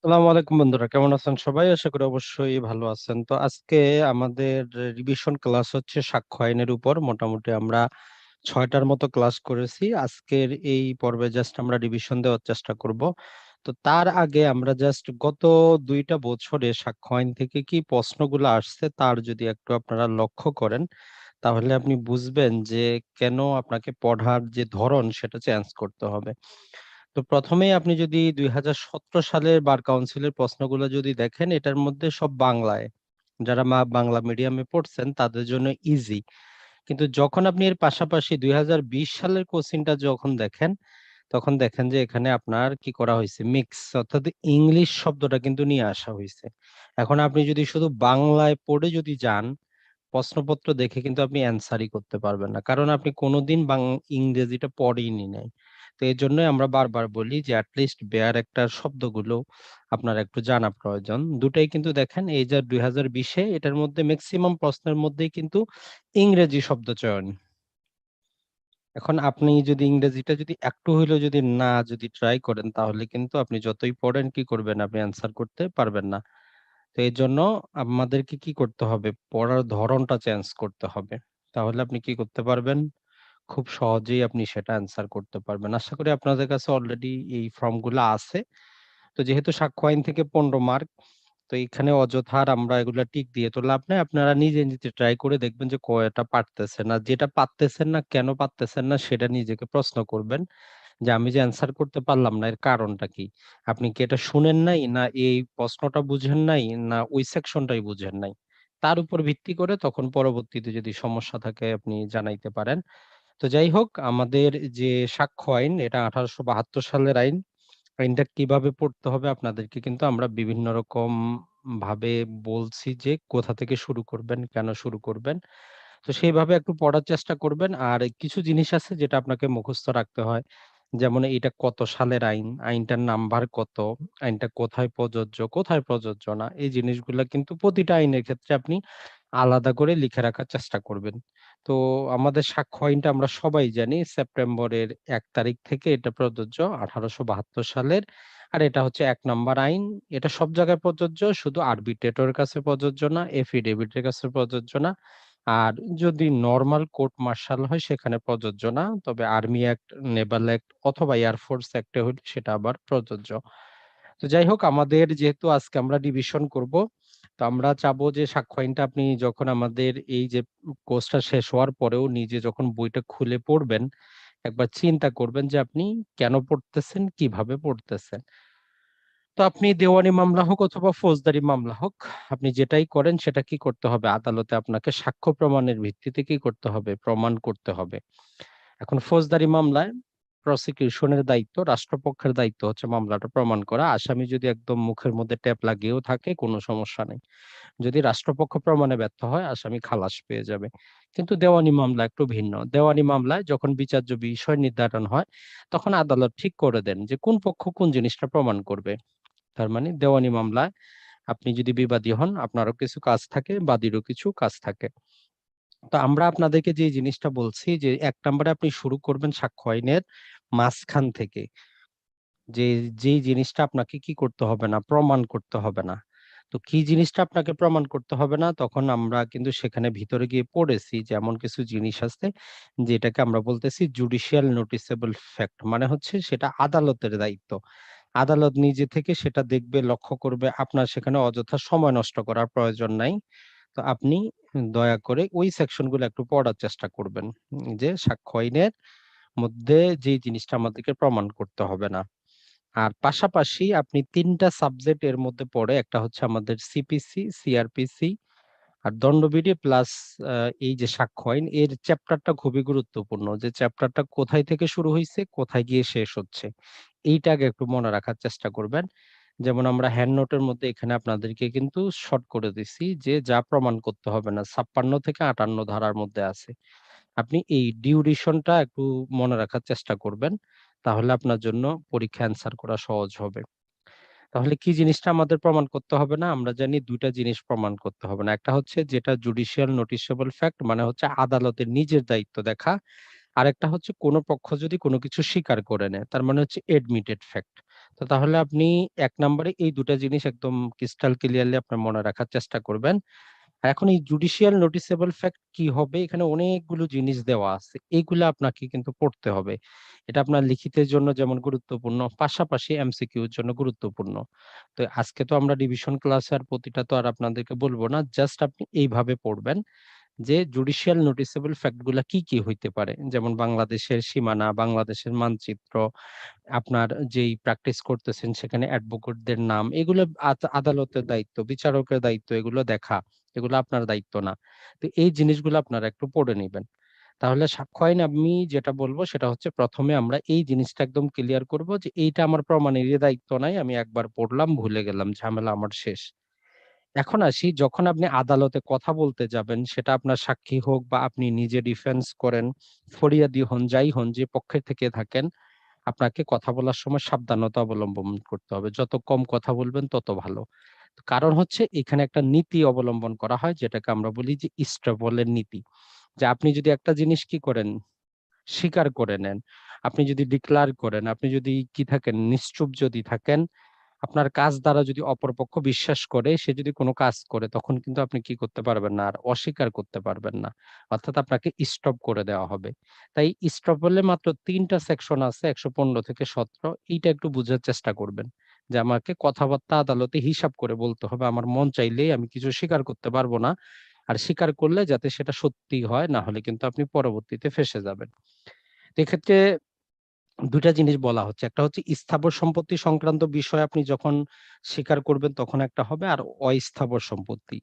আসসালামু আলাইকুম বন্ধুরা, কেমন আছেন সবাই? আশা করি অবশ্যই ভালো আছেন। তো আজকে আমাদের রিভিশন ক্লাস হচ্ছে সাক্ষ্য আইনের উপর। মোটামুটি আমরা 6টার মতো ক্লাস করেছি। আজকের এই পর্বে জাস্ট আমরা রিভিশন দেওয়ার চেষ্টা করব। তো তার আগে আমরা জাস্ট গত 2টা বছরে সাক্ষ্য আইন থেকে কি প্রশ্নগুলো আসছে তার যদি একটু আপনারা লক্ষ্য করেন, তাহলে আপনি বুঝবেন যে কেন আপনাকে পড়ার যে ধরন সেটা চেঞ্জ করতে হবে। তো প্রথমেই আপনি যদি 2017 সালের বার কাউন্সিলের প্রশ্নগুলো যদি দেখেন, এটার মধ্যে সব বাংলায়। যারা বাংলা মিডিয়ামে পড়ছেন তাদের জন্য ইজি। কিন্তু যখন আপনি এর পাশাপাশি 2020 সালের কোশ্চিনটা যখন দেখেন, তখন দেখেন যে এখানে আপনার কি করা হয়েছে, মিক্স, অর্থাৎ ইংলিশ শব্দটা কিন্তু নিয়ে আসা হয়েছে। এখন আপনি যদি শুধু বাংলায় পড়ে যদি যান, প্রশ্নপত্র দেখে কিন্তু আপনি অ্যান্সারই করতে পারবেন না, কারণ আপনি কোনোদিন ইংরেজিটা পড়েইনি নাই। তো এই জন্যই আমরা বারবার বলি যে অ্যাটলিস্ট বেয়ার একটা শব্দগুলো আপনার একটু জানা প্রয়োজন। দুটাই কিন্তু দেখেন, এই যে 2020-এ এটার মধ্যে ম্যাক্সিমাম প্রশ্নের মধ্যেই কিন্তু ইংরেজি শব্দ চয়ন। এখন আপনি যদি ইংরেজিটা যদি একটু হইলেও যদি না যদি ট্রাই করেন, তাহলে কিন্তু আপনি যতই পড়েন কি করবেন, আপনি অ্যান্সার করতে পারবেন না। তো এই জন্য আমাদেরকে কি করতে হবে, পড়ার ধরনটা চেঞ্জ করতে হবে। তাহলে আপনি কি করতে পারবেন, খুব সহজেই আপনি সেটা অ্যান্সার করতে পারবেন। আশা করি আপনাদের কাছে অলরেডি এই ফর্মগুলো আছে। তো যেহেতু সাক্ষ্য আইন থেকে 15 মার্ক, তো এখানে অযথা আর আমরা এগুলা টিক দিয়ে তো লাভ নাই। আপনারা নিজে নিজে ট্রাই করে দেখবেন যে কয়টা পারতেছেন, আর যেটা পারতেছেন না, কেন পারতেছেন না সেটা নিজেকে প্রশ্ন করবেন যে আমি যে অ্যান্সার করতে পারলাম না এর কারণটা কি। আপনি কি এটা শুনেন নাই, না এই প্রশ্নটা বুঝেন নাই, না ওই সেকশনটাই বুঝেন নাই? তার উপর ভিত্তি করে তখন পরবর্তীতে যদি সমস্যা থাকে আপনি জানাইতে পারেন। তো যাই হোক, আমাদের যে সাক্ষ্য আইন, এটা 1872 সালের আইন। আইনটা কিভাবে পড়তে হবে আপনাদেরকে কিন্তু আমরা বিভিন্ন রকম ভাবে বলছি যে কোথা থেকে শুরু করবেন, কেন শুরু করবেন। তো সেইভাবে একটু পড়ার চেষ্টা করবেন। আর কিছু জিনিস আছে যেটা আপনাকে মুখস্থ রাখতে হয়। যেমন এটা কত সালের আইন, আইনটার নাম্বার কত, আইনটা কোথায় প্রযোজ্য, কোথায় প্রযোজ্য না। এই জিনিসগুলা কিন্তু প্রতিটা আইনের ক্ষেত্রে আপনি আলাদা করে লিখে রাখার চেষ্টা করবেন। তো আমাদের সাক্ষ্য আইনটা আমরা সবাই জানি সেপ্টেম্বরের 1 তারিখ থেকে এটা প্রযোজ্য, 1872 সালের। আর এটা হচ্ছে 1 নম্বর আইন। এটা সব জায়গায় প্রযোজ্য, শুধু আরবিট্রেটরের কাছে প্রযোজ্য না, এফিডেভিটের কাছে প্রযোজ্য না। আর যদি নরমাল কোর্ট মার্শাল হয় সেখানে প্রযোজ্য না, তবে আর্মি অ্যাক্ট, নেভাল অ্যাক্ট অথবা এয়ারফোর্স অ্যাক্টে হলে সেটা আবার প্রযোজ্য। তো যাই হোক, আমাদের যেহেতু আজকে আমরা ডিভিশন করব, তো আমরা চাবো যে সাক্ষ্য আইনটা আপনি যখন আমাদের এই যে কোর্সটা শেষ হওয়ার পরেও নিজে যখন বইটা খুলে পড়বেন, একবার চিন্তা করবেন যে আপনি কেন পড়তেছেন, কিভাবে পড়তেছেন। তো আপনি দেওয়ানি মামলা হোক অথবা ফৌজদারি মামলা হোক, আপনি যেটাই করেন সেটা কি করতে হবে, আদালতে আপনাকে সাক্ষ্য প্রমাণের ভিত্তিতে কি করতে হবে, প্রমাণ করতে হবে। এখন ফৌজদারি মামলায় প্রসিকিউশনের দায়িত্ব, রাষ্ট্রপক্ষের দায়িত্ব হচ্ছে মামলাটা প্রমাণ করা। আসামি যদি একদম মুখের মধ্যে ট্যাপ লাগিয়েও থাকে কোনো সমস্যা নেই। যদি রাষ্ট্রপক্ষ প্রমাণে ব্যর্থ হয়, আসামি খালাস পেয়ে যাবে। কিন্তু দেওয়ানি মামলা একটু ভিন্ন। দেওয়ানি মামলায় যখন বিচার্য বিষয় নির্ধারণ হয়, তখন আদালত ঠিক করে দেন যে কোন পক্ষ কোন জিনিসটা প্রমাণ করবে। তার মানে দেওয়ানি মামলায় আপনি যদি বিবাদী হন, আপনারও কিছু কাজ থাকে, বাদীরও কিছু কাজ থাকে। তো আমরা আপনাদেরকে যে জিনিসটা বলছি যে 1 নম্বরে আপনি শুরু করবেন সাক্ষ্য আইনের মাঝখান থেকে, যে যেই জিনিসটা আপনাকে কি করতে হবে না, প্রমাণ করতে হবে না। তো কি জিনিসটা আপনাকে প্রমাণ করতে হবে না, তখন আমরা কিন্তু সেখানে ভিতরে গিয়ে পড়েছি যে এমন কিছু জিনিস আছে যেটাকে আমরা বলতেছি জুডিশিয়াল নোটিসেবল ফ্যাক্ট, মানে হচ্ছে সেটা আদালতের দায়িত্ব। আদালত নিজে থেকে সেটা দেখবে, লক্ষ্য করবে, আপনার সেখানে অযথা সময় নষ্ট করার প্রয়োজন নাই। তো আপনি দয়া করে ওই সেকশন গুলো একটু পড়ার চেষ্টা করবেন, যে সাক্ষ্য আইনের মধ্যে যে জিনিসটা আমাদেরকে প্রমাণ করতে হবে না। আর পাশাপাশি আপনি 3টা সাবজেক্ট এর মধ্যে পড়ে, একটা হচ্ছে আমাদের সিপিসি, সিআরপিসি আর দণ্ডবিধি প্লাস এই যে সাক্ষ্য আইন, এর চ্যাপ্টারটা খুবই গুরুত্বপূর্ণ, যে চ্যাপ্টারটা কোথায় থেকে শুরু হয়েছে, কোথায় গিয়ে শেষ হচ্ছে। এইটা আগে একটু মনে রাখার চেষ্টা করবেন। যেমন আমরা হ্যান্ড নোটের মধ্যে এখানে আপনাদেরকে কিন্তু শর্ট করে দিছি যে যা প্রমাণ করতে হবে না 56 থেকে 58 ধারার মধ্যে আছে। আপনি এই ডিউরেশনটা একটু মনে রাখার চেষ্টা করবেন, তাহলে আপনার জন্য পরীক্ষা অ্যান্সার করা সহজ হবে। তাহলে কি জিনিসটা আমাদের প্রমাণ করতে হবে না, আমরা জানি 2টা জিনিস প্রমাণ করতে হবে না। একটা হচ্ছে যেটা জুডিশিয়াল নোটিসেবল ফ্যাক্ট, মানে হচ্ছে আদালতের নিজের দায়িত্ব দেখা। আরেকটা হচ্ছে কোন পক্ষ যদি কোনো কিছু স্বীকার করে নেয়, তার মানে হচ্ছে এডমিটেড ফ্যাক্ট। তো তাহলে আপনি 1 নম্বরে এই দুটা জিনিস একদম ক্রিস্টাল ক্লিয়ারলি আপনার মনে রাখার চেষ্টা করবেন। আর এখন এই জুডিশিয়াল নোটিসেবল ফ্যাক্ট কি হবে, এখানে অনেকগুলো জিনিস দেওয়া আছে, এইগুলো আপনাকে কিন্তু পড়তে হবে। এটা আপনার লিখিতের জন্য যেমন গুরুত্বপূর্ণ, পাশাপাশি এমসিকিউ এর জন্য গুরুত্বপূর্ণ। তো আজকে তো আমরা ডিভিশন ক্লাস আর প্রতিটা তো আর আপনাদেরকে বলবো না, জাস্ট আপনি এইভাবে পড়বেন যে জুডিশিয়াল নোটিসেবল ফ্যাক্ট গুলা কি কি হইতে পারে, যেমন বাংলাদেশের সীমানা, বাংলাদেশের মানচিত্র, আপনার যেই প্র্যাকটিস করতেছেন সেখানে অ্যাডভোকেটদের নাম, এগুলো আদালতের দায়িত্ব, বিচারকের দায়িত্ব এগুলো দেখা, এগুলো আপনার দায়িত্ব না। তো এই জিনিসগুলো আপনারা একটু পড়ে নেবেন। তাহলে সাক্ষ্য আইন আমি যেটা বলবো সেটা হচ্ছে, প্রথমে আমরা এই জিনিসটা একদম ক্লিয়ার করব যে এইটা আমার প্রমাণের দায়িত্ব নাই, আমি একবার পড়লাম ভুলে গেলাম, ঝামেলা আমার শেষ। এখন আসি, যখন আপনি আদালতে কথা বলতে যাবেন, সেটা আপনার সাক্ষী হোক বা আপনি নিজে ডিফেন্স করেন, ফরিয়াদি হন, যাই হন, যে পক্ষের থেকে থাকেন, আপনাকে কথা বলার সময় সাবধানতা অবলম্বন করতে হবে। যত কম কথা বলবেন তত ভালো। কারণ হচ্ছে এখানে একটা নীতি অবলম্বন করা হয়, যেটাকে আমরা বলি যে ইস্টবলের নীতি। যে আপনি যদি একটা জিনিস কি করেন, স্বীকার করে নেন, আপনি যদি ডিক্লার করেন, আপনি যদি কি থাকেন, নিশ্চুপ যদি থাকেন, আপনার কাজ দ্বারা যদি অপরপক্ষ বিশ্বাস করে, সে যদি কোনো কাজ করে, তখন কিন্তু আপনি কি করতে পারবেন না, আর অস্বীকার করতে পারবেন না। অর্থাৎ আপনাকে স্টপ করে দেওয়া হবে। তাই স্টপ হলে মাত্র 3টা সেকশন আছে 115 থেকে 17, এইটা একটু বুঝার চেষ্টা করবেন। যে আমাকে কথাবার্তা আদালতে হিসাব করে বলতে হবে, আমার মন চাইলেই আমি কিছু স্বীকার করতে পারবো না। আর স্বীকার করলে যাতে সেটা সত্যি হয়, না হলে কিন্তু আপনি পরবর্তীতে ফেঁসে যাবেন। তো এক্ষেত্রে দুইটা জিনিস বলা হচ্ছে, একটা হচ্ছে স্থাবর সম্পত্তি সংক্রান্ত বিষয় আপনি যখন স্বীকার করবেন তখন একটা হবে, আর অস্থাবর সম্পত্তি,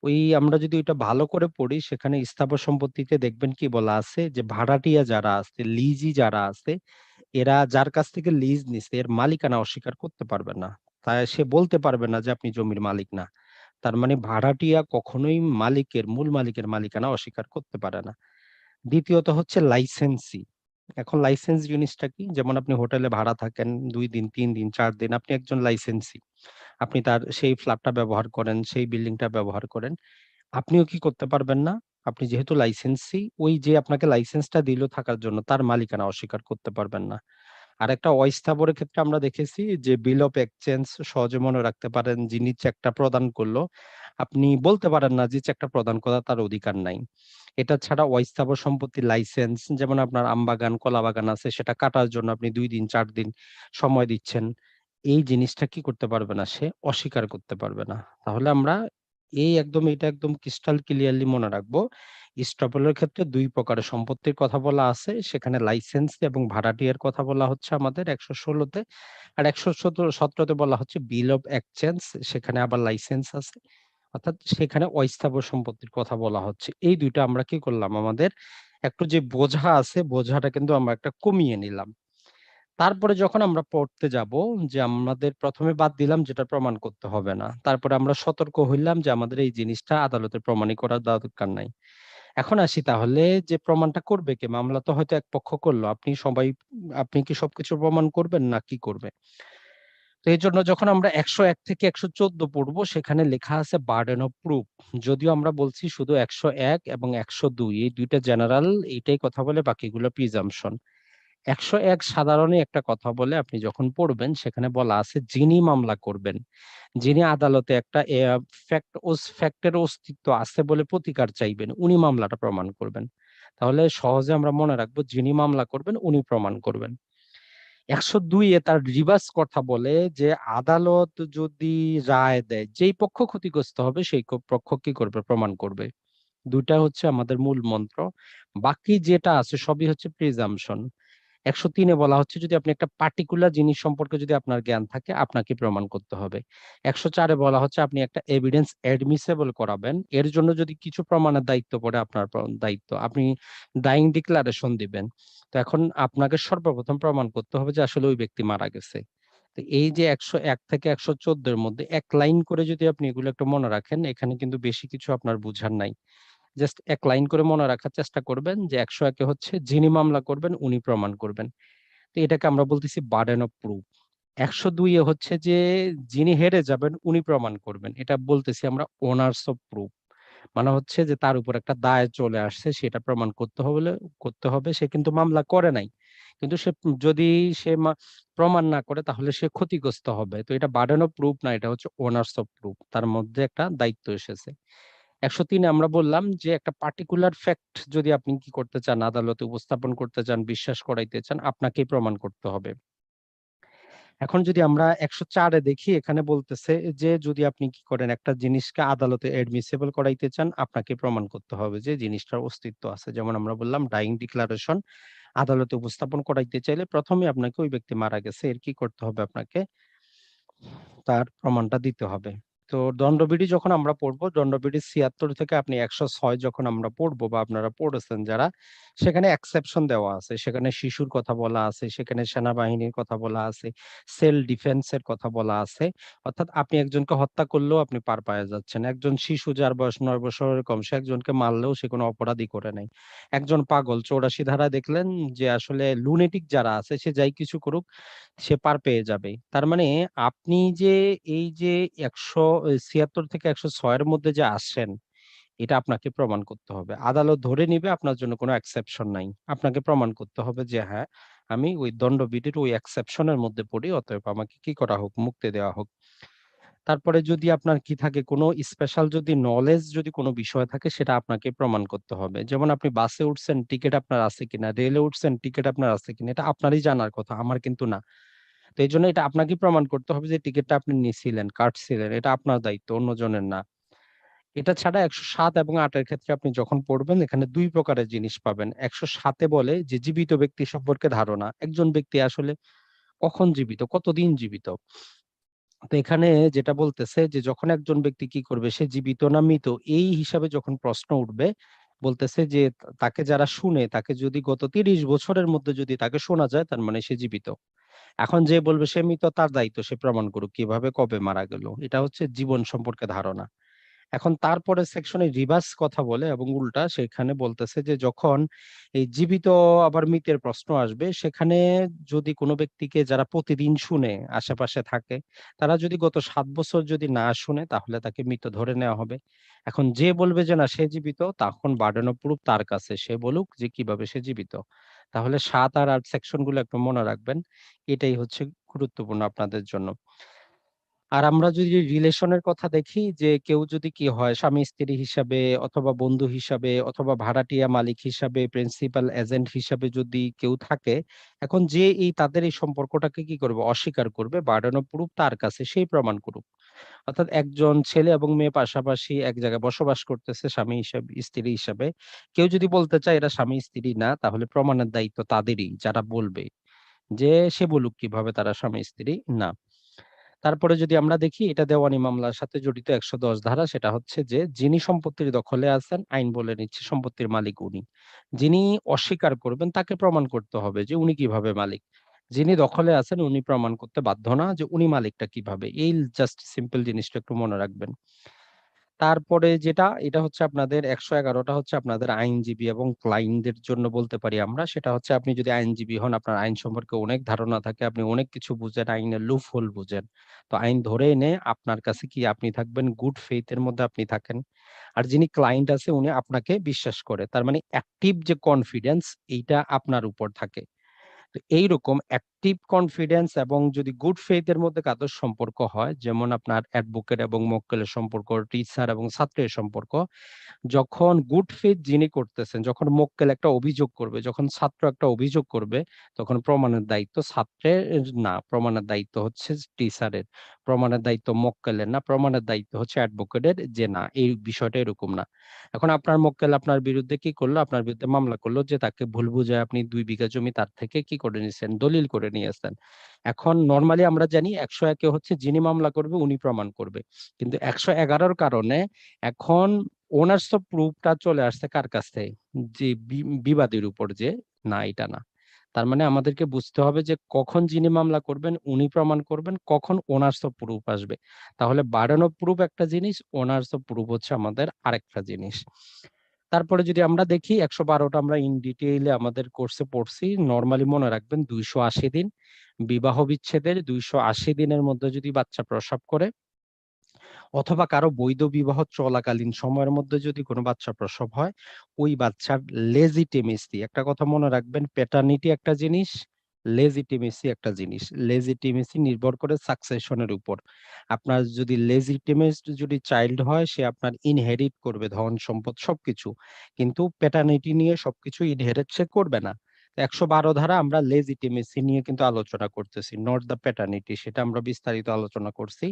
ওই আমরা যদি ওইটা ভালো করে পড়ি, সেখানে স্থাবর সম্পত্তিতে দেখবেন কি বলা আছে, যে ভাড়াটিয়া যারা আছে, লিজি যারা আছে, এরা যার কাছ থেকে লিজ নিছে এর মালিকানা অস্বীকার করতে পারবে না। তাই সে বলতে পারবে না যে আপনি জমির মালিক না। তার মানে ভাড়াটিয়া কখনোই মূল মালিকের মালিকানা অস্বীকার করতে পারে না। দ্বিতীয়ত হচ্ছে লাইসেন্সি। এখন লাইসেন্স জিনিসটা কি? যেমন আপনি হোটেলে ভাড়া থাকেন ২ দিন, ৩ দিন, ৪ দিন। আপনি একজন লাইসেন্সি। আপনি তার সেই ফ্ল্যাটটা ব্যবহার করেন, সেই বিল্ডিংটা ব্যবহার করেন। আপনিও কি করতে পারবেন না? আপনি যেহেতু লাইসেন্সি, ওই যে আপনাকে লাইসেন্সটা দিল থাকার জন্য, তার মালিকানা অস্বীকার করতে পারবেন না। আরেকটা অস্থাবরের ক্ষেত্রে আমরা দেখেছি যে বিল অফ এক্সচেঞ্জ, সহজে মনে রাখতে পারেন, যিনি চেকটা প্রদান করলো, আপনি বলতে পারেন না যে চেকটা প্রদান করার তার অধিকার নাই। এটা ছাড়া অস্থাবর সম্পত্তির লাইসেন্স, যেমন আপনার আমবাগান, কলা বাগান আছে, সেটা কাটার জন্য আপনি ২ দিন ৪ দিন সময় দিচ্ছেন। এই জিনিসটা কি করতে পারবে না? সে অস্বীকার করতে পারবে না। তাহলে আমরা এটা একদম ক্রিস্টাল ক্লিয়ারলি মনে রাখবো। ইস্টপলের ক্ষেত্রে ২ প্রকারের সম্পত্তির কথা বলা আছে। সেখানে লাইসেন্স এবং ভাড়াটিয়ার কথা বলা হচ্ছে আমাদের ১১৬ তে। আর ১১৭ তে বলা হচ্ছে বিল অফ এক্সচেঞ্জ, সেখানে আবার লাইসেন্স আছে। অর্থাৎ সেখানে অস্থাবর সম্পত্তির কথা বলা হচ্ছে। এই ২ টা আমরা কি করলাম, আমাদের একটু যে বোঝা আছে, বোঝাটা কিন্তু আমরা একটা কমিয়ে নিলাম। তারপরে যখন আমরা পড়তে যাব, যে আমাদের ১ম এ বাদ দিলাম যেটা প্রমাণ করতে হবে না। তারপরে আমরা সতর্ক হইলাম যে আমাদের এই জিনিসটা আদালতে প্রমাণই করার দরকার নাই। এখন আসি, তাহলে যে প্রমাণটা করবে কে? মামলা তো হয়তো এক পক্ষ করলো। আপনি কি সবকিছু প্রমাণ করবেন না কি করবে? তো এজন্য যখন আমরা ১০১ থেকে ১১৪ পড়বো, সেখানে লেখা আছে বার্ডেন অফ প্রুফ। যদিও আমরা বলছি শুধু ১০১ এবং ১০২, এই ২ টা জেনারেল, এইটাই কথা বলে, বাকিগুলো প্রিজাম্পশন। ১০১ সাধারণই একটা কথা বলে, আপনি যখন পড়বেন সেখানে বলা আছে যিনি মামলা করবেন, যিনি আদালতে একটা ফ্যাক্টের অস্তিত্ব আছে বলে প্রতিকার চাইবেন, উনি মামলাটা প্রমাণ করবেন। তাহলে সহজে আমরা মনে রাখবো, যিনি মামলা করবেন উনি প্রমাণ করবেন। ১০২ এ তার রিভার্স কথা বলে, যে আদালত যদি রায় দেয়, যেই পক্ষ ক্ষতিগ্রস্ত হবে সেই পক্ষ কি করবে, প্রমাণ করবে। ২ টা হচ্ছে আমাদের মূল মন্ত্র। বাকি যেটা আছে সবই হচ্ছে প্রিজাম্পশন। ১০৩ এ বলা হচ্ছে, যদি আপনি একটা পার্টিকুলার জিনিস সম্পর্কে যদি আপনার জ্ঞান থাকে, আপনাকে প্রমাণ করতে হবে। ১০৪ এ বলা হচ্ছে, আপনি একটা এভিডেন্স অ্যাডমিসেবল করাবেন। এর জন্য যদি কিছু প্রমাণের দায়িত্ব পড়ে, আপনার দায়িত্ব। আপনি ডাইং ডিক্লারেশন দিবেন। তো এখন আপনাকে সর্বপ্রথম প্রমাণ করতে হবে যে আসলে ওই ব্যক্তি মারা গেছে। তো এই যে ১০১ থেকে ১১৪ এর মধ্যে ১ লাইন করে যদি আপনি এগুলো একটু মনে রাখেন, এখানে কিন্তু বেশি কিছু আপনার বুঝার নাই। জাস্ট ১ লাইন করে মনে রাখার চেষ্টা করবেন, যে ১০১ এ হচ্ছে যিনি মামলা করবেন উনি প্রমাণ করবেন। তো এটাকে আমরা বলতেছি বার্ডেন অফ প্রুফ। ১০২ এ হচ্ছে যে যিনি হেরে যাবেন উনি প্রমাণ করবেন। এটা বলতেছি আমরা ওনার্স অফ প্রুফ। মানে হচ্ছে যে তার উপর একটা দায় চলে আসছে, সেটা প্রমাণ করতে হবে, সে কিন্তু মামলা করে নাই। কিন্তু সে যদি সে প্রমাণ না করে তাহলে সে ক্ষতিগ্রস্ত হবে। তো এটা বার্ডেন অফ প্রুফ না, এটা হচ্ছে ওনার্স অফ প্রুফ, তার মধ্যে একটা দায়িত্ব এসেছে। 103 আমরা বললাম যে একটা পার্টিকুলার ফ্যাক্ট যদি আপনি কি করতে চান, আদালতে উপস্থাপন করতে চান, বিশ্বাস করাইতে চান, আপনাকেই প্রমাণ করতে হবে। এখন যদি আমরা 104-এ দেখি, এখানে বলতেছে যে যদি আপনি কি করেন একটা জিনিসকে আদালতে এডমিসিবল করাইতে চান, আপনাকে প্রমাণ করতে হবে যে জিনিসটার অস্তিত্ব আছে। যেমন আমরা বললাম ডাইং ডিক্লারেশন আদালতে উপস্থাপন করাইতে চাইলে প্রথমে আপনাকে ওই ব্যক্তি মারা গেছে এর কি করতে হবে, আপনাকে তার প্রমাণটা দিতে হবে। তো দণ্ডবিধি যখন আমরা পড়বো, দণ্ডবিধি 76 থেকে আপনি 106 যখন আমরা পড়বো বা আপনারা পড়েছেন যারা, সেখানে এক্সেপশন দেওয়া আছে, সেখানে শিশুর কথা বলা আছে, সেখানে সেনাবাহিনীর কথা বলা আছে, সেলফ ডিফেন্সের কথা বলা আছে। অর্থাৎ আপনি একজনকে হত্যা করলেও আপনি পার পায়ে যাচ্ছেন। একজন শিশু যার বয়স 9 বছরের কম, সে একজনকে মারলেও সে কোনো অপরাধই করে নাই। একজন পাগল 84 ধারায় দেখলেন যে আসলে লুনেটিক যারা আছে সে যাই কিছু করুক সে পার পেয়ে যাবে। তার মানে আপনি যে এই যে 176 থেকে 106 এর মধ্যে যে আসেন, এটা আপনাকে প্রমাণ করতে হবে। আদালত ধরে নিবে আপনার জন্য কোনো এক্সেপশন নাই। আপনাকে প্রমাণ করতে হবে যে হ্যাঁ, আমি ওই দণ্ডবিধির ওই এক্সেপশন এর মধ্যে পড়ি, অতএব আমাকে কি করা হোক, মুক্তি দেওয়া হোক। তারপরে যদি আপনার কি থাকে, কোনো স্পেশাল যদি নলেজ যদি কোনো বিষয় থাকে সেটা আপনাকে প্রমাণ করতে হবে। যেমন আপনি বাসে উঠছেন, টিকিট আপনার আছে কিনা, রেলে উঠছেন, টিকিট আপনার আছে কিনা, এটা আপনারই জানার কথা, আমার কিন্তু না। তো এইজন্য এটা আপনাকে প্রমাণ করতে হবে যে টিকেটটা আপনি নিছিলেন, কাটছিলেন। এটা আপনার দায়িত্ব, অন্যজনের না। এটা ছাড়া 107 এবং 8 এর ক্ষেত্রে আপনি যখন পড়বেন এখানে 2 প্রকারের জিনিস পাবেন। 107 এ বলে যে জীবিত ব্যক্তি সম্পর্কে ধারণা। একজন ব্যক্তি আসলে কখন জীবিত, কতদিন জীবিত। তো এখানে যেটা বলতেছে যে যখন একজন ব্যক্তি কি করবে, সে জীবিত না মৃত, এই হিসাবে যখন প্রশ্ন উঠবে, বলতেছে যে তাকে যারা শুনে, তাকে যদি গত 30 বছরের মধ্যে যদি তাকে শোনা যায়, তার মানে সে জীবিত। এখন যে বলবে সে মৃত, তার দায়িত্ব সে প্রমাণ করুক কিভাবে কবে মারা গেল। এটা হচ্ছে জীবন সম্পর্কে ধারণা। এখন তারপরে সেকশনে রিভার্স কথা বলে এবং উল্টা, সেখানে বলতেছে যে যখন এই জীবিত আবার মৃতের প্রশ্ন আসবে, সেখানে যদি কোনো ব্যক্তিকে যারা প্রতিদিন শুনে আশেপাশে থাকে, তারা যদি গত 7 বছর যদি না শুনে, তাহলে তাকে মৃত ধরে নেওয়া হবে। এখন যে বলবে যে না সে জীবিত, তখন বার্ডেন অফ প্রুফ তার কাছে, সে বলুক যে কিভাবে সে জীবিত। তাহলে 7 আর 8 সেকশন গুলো একটু মনে রাখবেন, এটাই হচ্ছে গুরুত্বপূর্ণ আপনাদের জন্য। আর আমরা যদি রিলেশনের কথা দেখি, যে কেউ যদি কি হয় স্বামী স্ত্রী হিসাবে অথবা বন্ধু হিসাবে অথবা ভাড়াটিয়া মালিক হিসাবে প্রিন্সিপাল এজেন্ট হিসাবে যদি কেউ থাকে, এখন যে এই তাদের এই সম্পর্কটাকে কি করবে, অস্বীকার করবে, বার্ডেন অফ প্রুফ তার কাছে, সেই প্রমাণ করুক। অর্থাৎ একজন ছেলে এবং মেয়ে পাশাপাশি এক জায়গায় বসবাস করতেছে স্বামী হিসাবে স্ত্রী হিসাবে, কেউ যদি বলতে চায় এরা স্বামী স্ত্রী না, তাহলে প্রমাণের দায়িত্ব তাদেরই, যারা বলবে, যে সে বলুক কিভাবে তারা স্বামী স্ত্রী না। তারপরে যদি আমরা দেখি, এটা দেওয়ানি মামলার সাথে জড়িত 110 ধারা, সেটা হচ্ছে যে যিনি সম্পত্তির দখলে আছেন, আইন বলে নিচ্ছে সম্পত্তির মালিক উনি। যিনি অস্বীকার করবেন তাকে প্রমাণ করতে হবে যে উনি কিভাবে মালিক। যিনি দখলে আছেন উনি প্রমাণ করতে বাধ্য না যে উনি মালিকটা কিভাবে। এই জাস্ট সিম্পল জিনিসটা একটু মনে রাখবেন। তারপরে যেটা, এটা হচ্ছে আপনাদের 111টা হচ্ছে আপনাদের আইনজীবী এবং ক্লায়েন্টদের জন্য বলতে পারি আমরা। সেটা হচ্ছে আপনি যদি আইনজীবী হন, আপনার আইন সম্পর্কে অনেক ধারণা থাকে, আপনি অনেক কিছু বুঝেন, আইনের লুপ হোল বুঝেন। তো আইন ধরে এনে আপনার কাছে কি আপনি থাকবেন, গুড ফেইথ এর মধ্যে আপনি থাকেন। আর যিনি ক্লায়েন্ট আছে উনি আপনাকে বিশ্বাস করে। তার মানে অ্যাক্টিভ যে কনফিডেন্স, এইটা আপনার উপর থাকে। তো এইরকম অ্যাক্টিভ কনফিডেন্স এবং যদি গুড ফেইথ এর মধ্যে কাদের সম্পর্ক হয়, যেমন আপনার অ্যাডভোকেট এবং মক্কেলের সম্পর্ক, টিচার এবং ছাত্রের সম্পর্ক, যখন গুড ফেইথ যিনি করতেছেন, যখন মক্কেল একটা অভিযোগ করবে, যখন ছাত্র একটা অভিযোগ করবে, তখন প্রমাণের দায়িত্ব ছাত্রের না, প্রমাণের দায়িত্ব হচ্ছে টিচারের। প্রমাণের দায়িত্ব মক্কেলের না, প্রমাণের দায়িত্ব হচ্ছে অ্যাডভোকেটের, যে না এই বিষয়টা এরকম না। এখন আপনার মক্কেল আপনার বিরুদ্ধে কি করলো, আপনার বিরুদ্ধে মামলা করলো যে তাকে ভুল বুঝায় আপনি 2 বিঘা জমি তার থেকে কি করে নিয়েছেন, দলিল করে নিয়েছেন। এখন নরমালি আমরা জানি 101 হচ্ছে যিনি মামলা করবে উনি প্রমাণ করবে, কিন্তু 111-র কারণে এখন ওনার্স অফ প্রুফটা চলে আসছে কার কাছে, যে বিবাদীর উপর, যে না এটা না। তার মানে আমাদেরকে বুঝতে হবে যে কখন যিনি মামলা করবেন উনি প্রমাণ করবেন, কখন ওনার্স অফ প্রুফ আসবে। তাহলে বার্ডেন অফ প্রুফ একটা জিনিস, ওনার্স অফ প্রুফ হচ্ছে আমাদের আরেকটা জিনিস। তারপরে যদি আমরা দেখি 112টা আমরা ইন ডিটেইলে আমাদের কোর্সে পড়ছি। নরমালি মনে রাখবেন 280 দিন বিবাহ বিচ্ছেদের, 280 দিনের মধ্যে যদি বাচ্চা প্রসব করে, অথবা কারো বৈধ বিবাহ চলাকালীন সময়ের মধ্যে যদি কোনো বাচ্চা প্রসব হয়, ওই বাচ্চার লেজিটিমেসি, একটা কথা মনে রাখবেন, প্যাটার্নিটি একটা জিনিস, লেজিটিমেসি একটা জিনিস। লেজিটিমেসি নির্ভর করে সাকসেশনের উপর। আপনার যদি লেজিটিমেট যদি চাইল্ড হয়, সে আপনার ইনহেরিট করবে ধন সম্পদ সবকিছু, কিন্তু প্যাটার্নিটি নিয়ে সবকিছু ইনহেরিট সে করবে না। 112 ধারা আমরা লেজিটিমেসি নিয়ে কিন্তু আলোচনা করতেছি, নট দ্য প্যাটার্নিটি, সেটা আমরা বিস্তারিত আলোচনা করছি।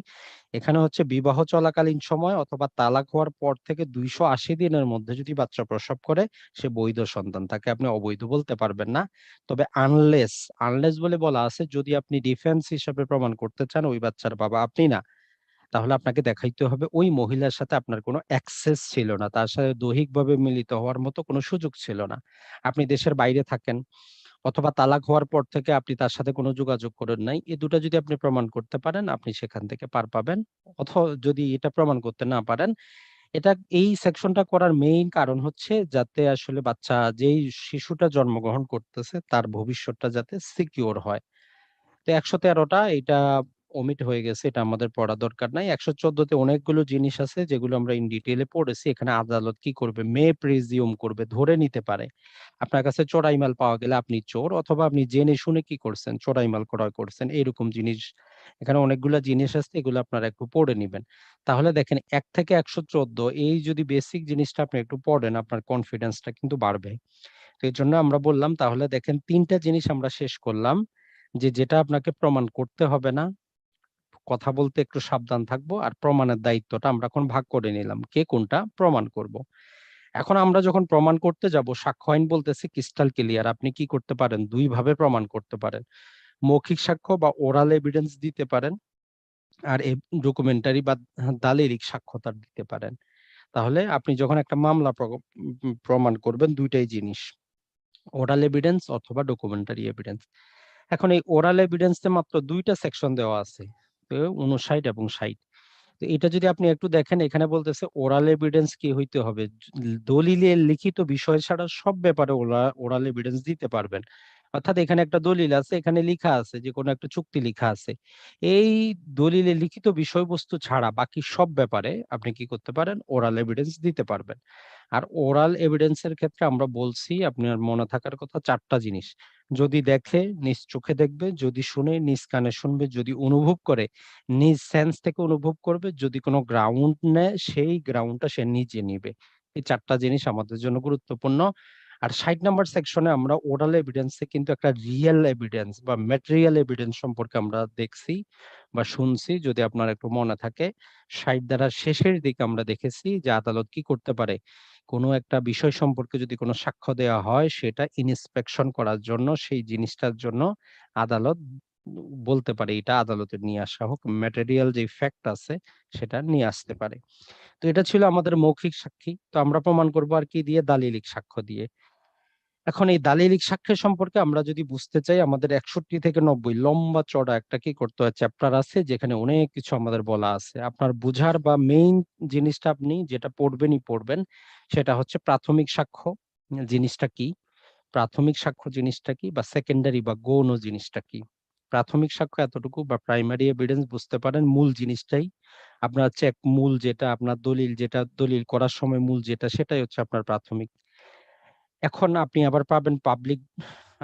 এখানে হচ্ছে বিবাহ চলাকালীন সময় অথবা তালাক হওয়ার পর থেকে 280 দিনের মধ্যে যদি বাচ্চা প্রসব করে, সে বৈধ সন্তান, তাকে আপনি অবৈধ বলতে পারবেন না। তবে আনলেস, আনলেস বলে বলা আছে, যদি আপনি ডিফেন্স হিসাবে প্রমাণ করতে চান ওই বাচ্চার বাবা আপনি না, তাহলে আপনাকে দেখাইতে হবে ওই মহিলার সাথে আপনার কোনো অ্যাক্সেস ছিল না, তার সাথে দৈহিকভাবে মিলিত হওয়ার মতো কোনো সুযোগ ছিল না। আপনি দেশের বাইরে থাকেন, অথবা তালাক হওয়ার পর থেকে আপনি তার সাথে কোনো যোগাযোগ করেন নাই। এই দুটো যদি আপনি প্রমাণ করতে পারেন, আপনি সেখান থেকে পার পাবেন। অথবা যদি এটা প্রমাণ করতে না পারেন, এটা, এই সেকশনটা করার মেইন কারণ হচ্ছে যাতে আসলে বাচ্চা, যেই শিশুটা জন্মগ্রহণ করতেছে তার ভবিষ্যৎটা যাতে সিকিউর হয়। তো 113টা এটা ওমিট হয়ে গেছে, এটা আমাদের পড়া দরকার নাই। 114 তে অনেকগুলো জিনিস আছে যেগুলো আমরা ইন ডিটেইলে পড়েছি। এখানে আদালত কি করবে, মে প্রিজিউম করবে, ধরে নিতে পারে। আপনার কাছে চোরাই মাল পাওয়া গেলে আপনি চোর, অথবা আপনি জেনে শুনে কি করছেন, চোরাই মাল ক্রয় করছেন, এরকম জিনিস। এখানে অনেকগুলা জিনিস আছে, এগুলো আপনারা একটু পড়ে নিবেন। তাহলে দেখেন 1 থেকে 114 এই যদি বেসিক জিনিসটা আপনি একটু পড়েন, আপনার কনফিডেন্সটা কিন্তু বাড়বে। তো এর জন্য আমরা বললাম, তাহলে দেখেন 3টা জিনিস আমরা শেষ করলাম, যে যেটা আপনাকে প্রমাণ করতে হবে না, কথা বলতে একটু সাবধান থাকবো, আর প্রমাণের দায়িত্বটা আমরা এখন ভাগ করে নিলাম, কে কোনটা প্রমাণ করব। এখন আমরা যখন প্রমাণ করতে যাব, সাক্ষ্য আইন বলতেছে ক্রিস্টাল ক্লিয়ার, আপনি কি করতে পারেন, দুই ভাবে প্রমাণ করতে পারেন। মৌখিক সাক্ষ্য বা ওরাল এভিডেন্স দিতে পারেন, আর ডকুমেন্টারি বা দালিলিক সাক্ষ্য তার দিতে পারেন। তাহলে আপনি যখন একটা মামলা প্রমাণ করবেন, দুইটাই জিনিস, ওরাল এভিডেন্স অথবা ডকুমেন্টারি এভিডেন্স। এখন এই ওরাল এভিডেন্সে মাত্র 2টা সেকশন দেওয়া আছে, 59 এবং 60। তো এটা যদি আপনি একটু দেখেন, এখানে বলতেছে ওরাল এভিডেন্স কি হইতে হবে, দলিলের লিখিত বিষয় ছাড়া সব ব্যাপারে ওরাল এভিডেন্স দিতে পারবেন। অর্থাৎ এখানে একটা দলিল আছে, এখানে লেখা আছে যে কোনো একটা চুক্তি লেখা আছে, এই দলিলের লিখিত বিষয়বস্তু ছাড়া বাকি সব ব্যাপারে আপনি কি করতে পারেন, ওরাল এভিডেন্স দিতে পারবেন। আর ওরাল এভিডেন্সের ক্ষেত্রে আমরা বলছি, আপনার মনে থাকার কথা 4টা জিনিস, যদি দেখে নিজ চোখে দেখবে, যদি শুনে নিজ কানে শুনবে, যদি অনুভব করে নিজ সেন্স থেকে অনুভব করবে, যদি কোনো গ্রাউন্ড নেয় সেই গ্রাউন্ডটা সে নিজে নিবে। এই 4টা জিনিস আমাদের জন্য গুরুত্বপূর্ণ। আর 60 নাম্বার সেকশনে আমরা ওরাল এভিডেন্সে কিন্তু একটা রিয়েল এভিডেন্স বা ম্যাটেরিয়াল এভিডেন্স সম্পর্কে আমরা দেখছি বা শুনছি, যদি আপনার একটু মনে থাকে। 60 ধারার শেষের দিকে আমরা দেখেছি যে আদালত কি করতে পারে, কোনো একটা বিষয় সম্পর্কে যদি কোনো সাক্ষ্য দেওয়া হয়, সেটা ইন্সপেকশন করার জন্য, সেই জিনিসটার জন্য আদালত বলতে পারে এটা আদালতে নিয়ে আসা হোক, ম্যাটেরিয়াল যে ফ্যাক্ট আছে সেটা নিয়ে আসতে পারে। তো এটা ছিল আমাদের মৌখিক সাক্ষী। তো আমরা প্রমাণ করব আর কি দিয়ে, দালিলিক সাক্ষ্য দিয়ে। এখন এই দালিলিক সাক্ষ্য সম্পর্কে আমরা যদি বুঝতে চাই, আমাদের 61 থেকে 90 লম্বা চড়া একটা কি করতে হয় চ্যাপ্টার আছে, যেখানে অনেক কিছু আমাদের বলা আছে। আপনার বুঝার বা মেইন জিনিসটা আপনি যেটা পড়বেনই পড়বেন, সেটা হচ্ছে প্রাথমিক সাক্ষ্য জিনিসটা কি, প্রাথমিক সাক্ষ্য জিনিসটা কি, বা সেকেন্ডারি বা গৌণ জিনিসটা কি। প্রাথমিক সাক্ষ্য এতটুকু বা প্রাইমারি এভিডেন্স বুঝতে পারেন, মূল জিনিসটাই আপনার হচ্ছে মূল যেটা আপনার দলিল, যেটা দলিল করার সময় মূল যেটা, সেটাই হচ্ছে আপনার প্রাথমিক। এখন আপনি আবার পাবেন পাবলিক,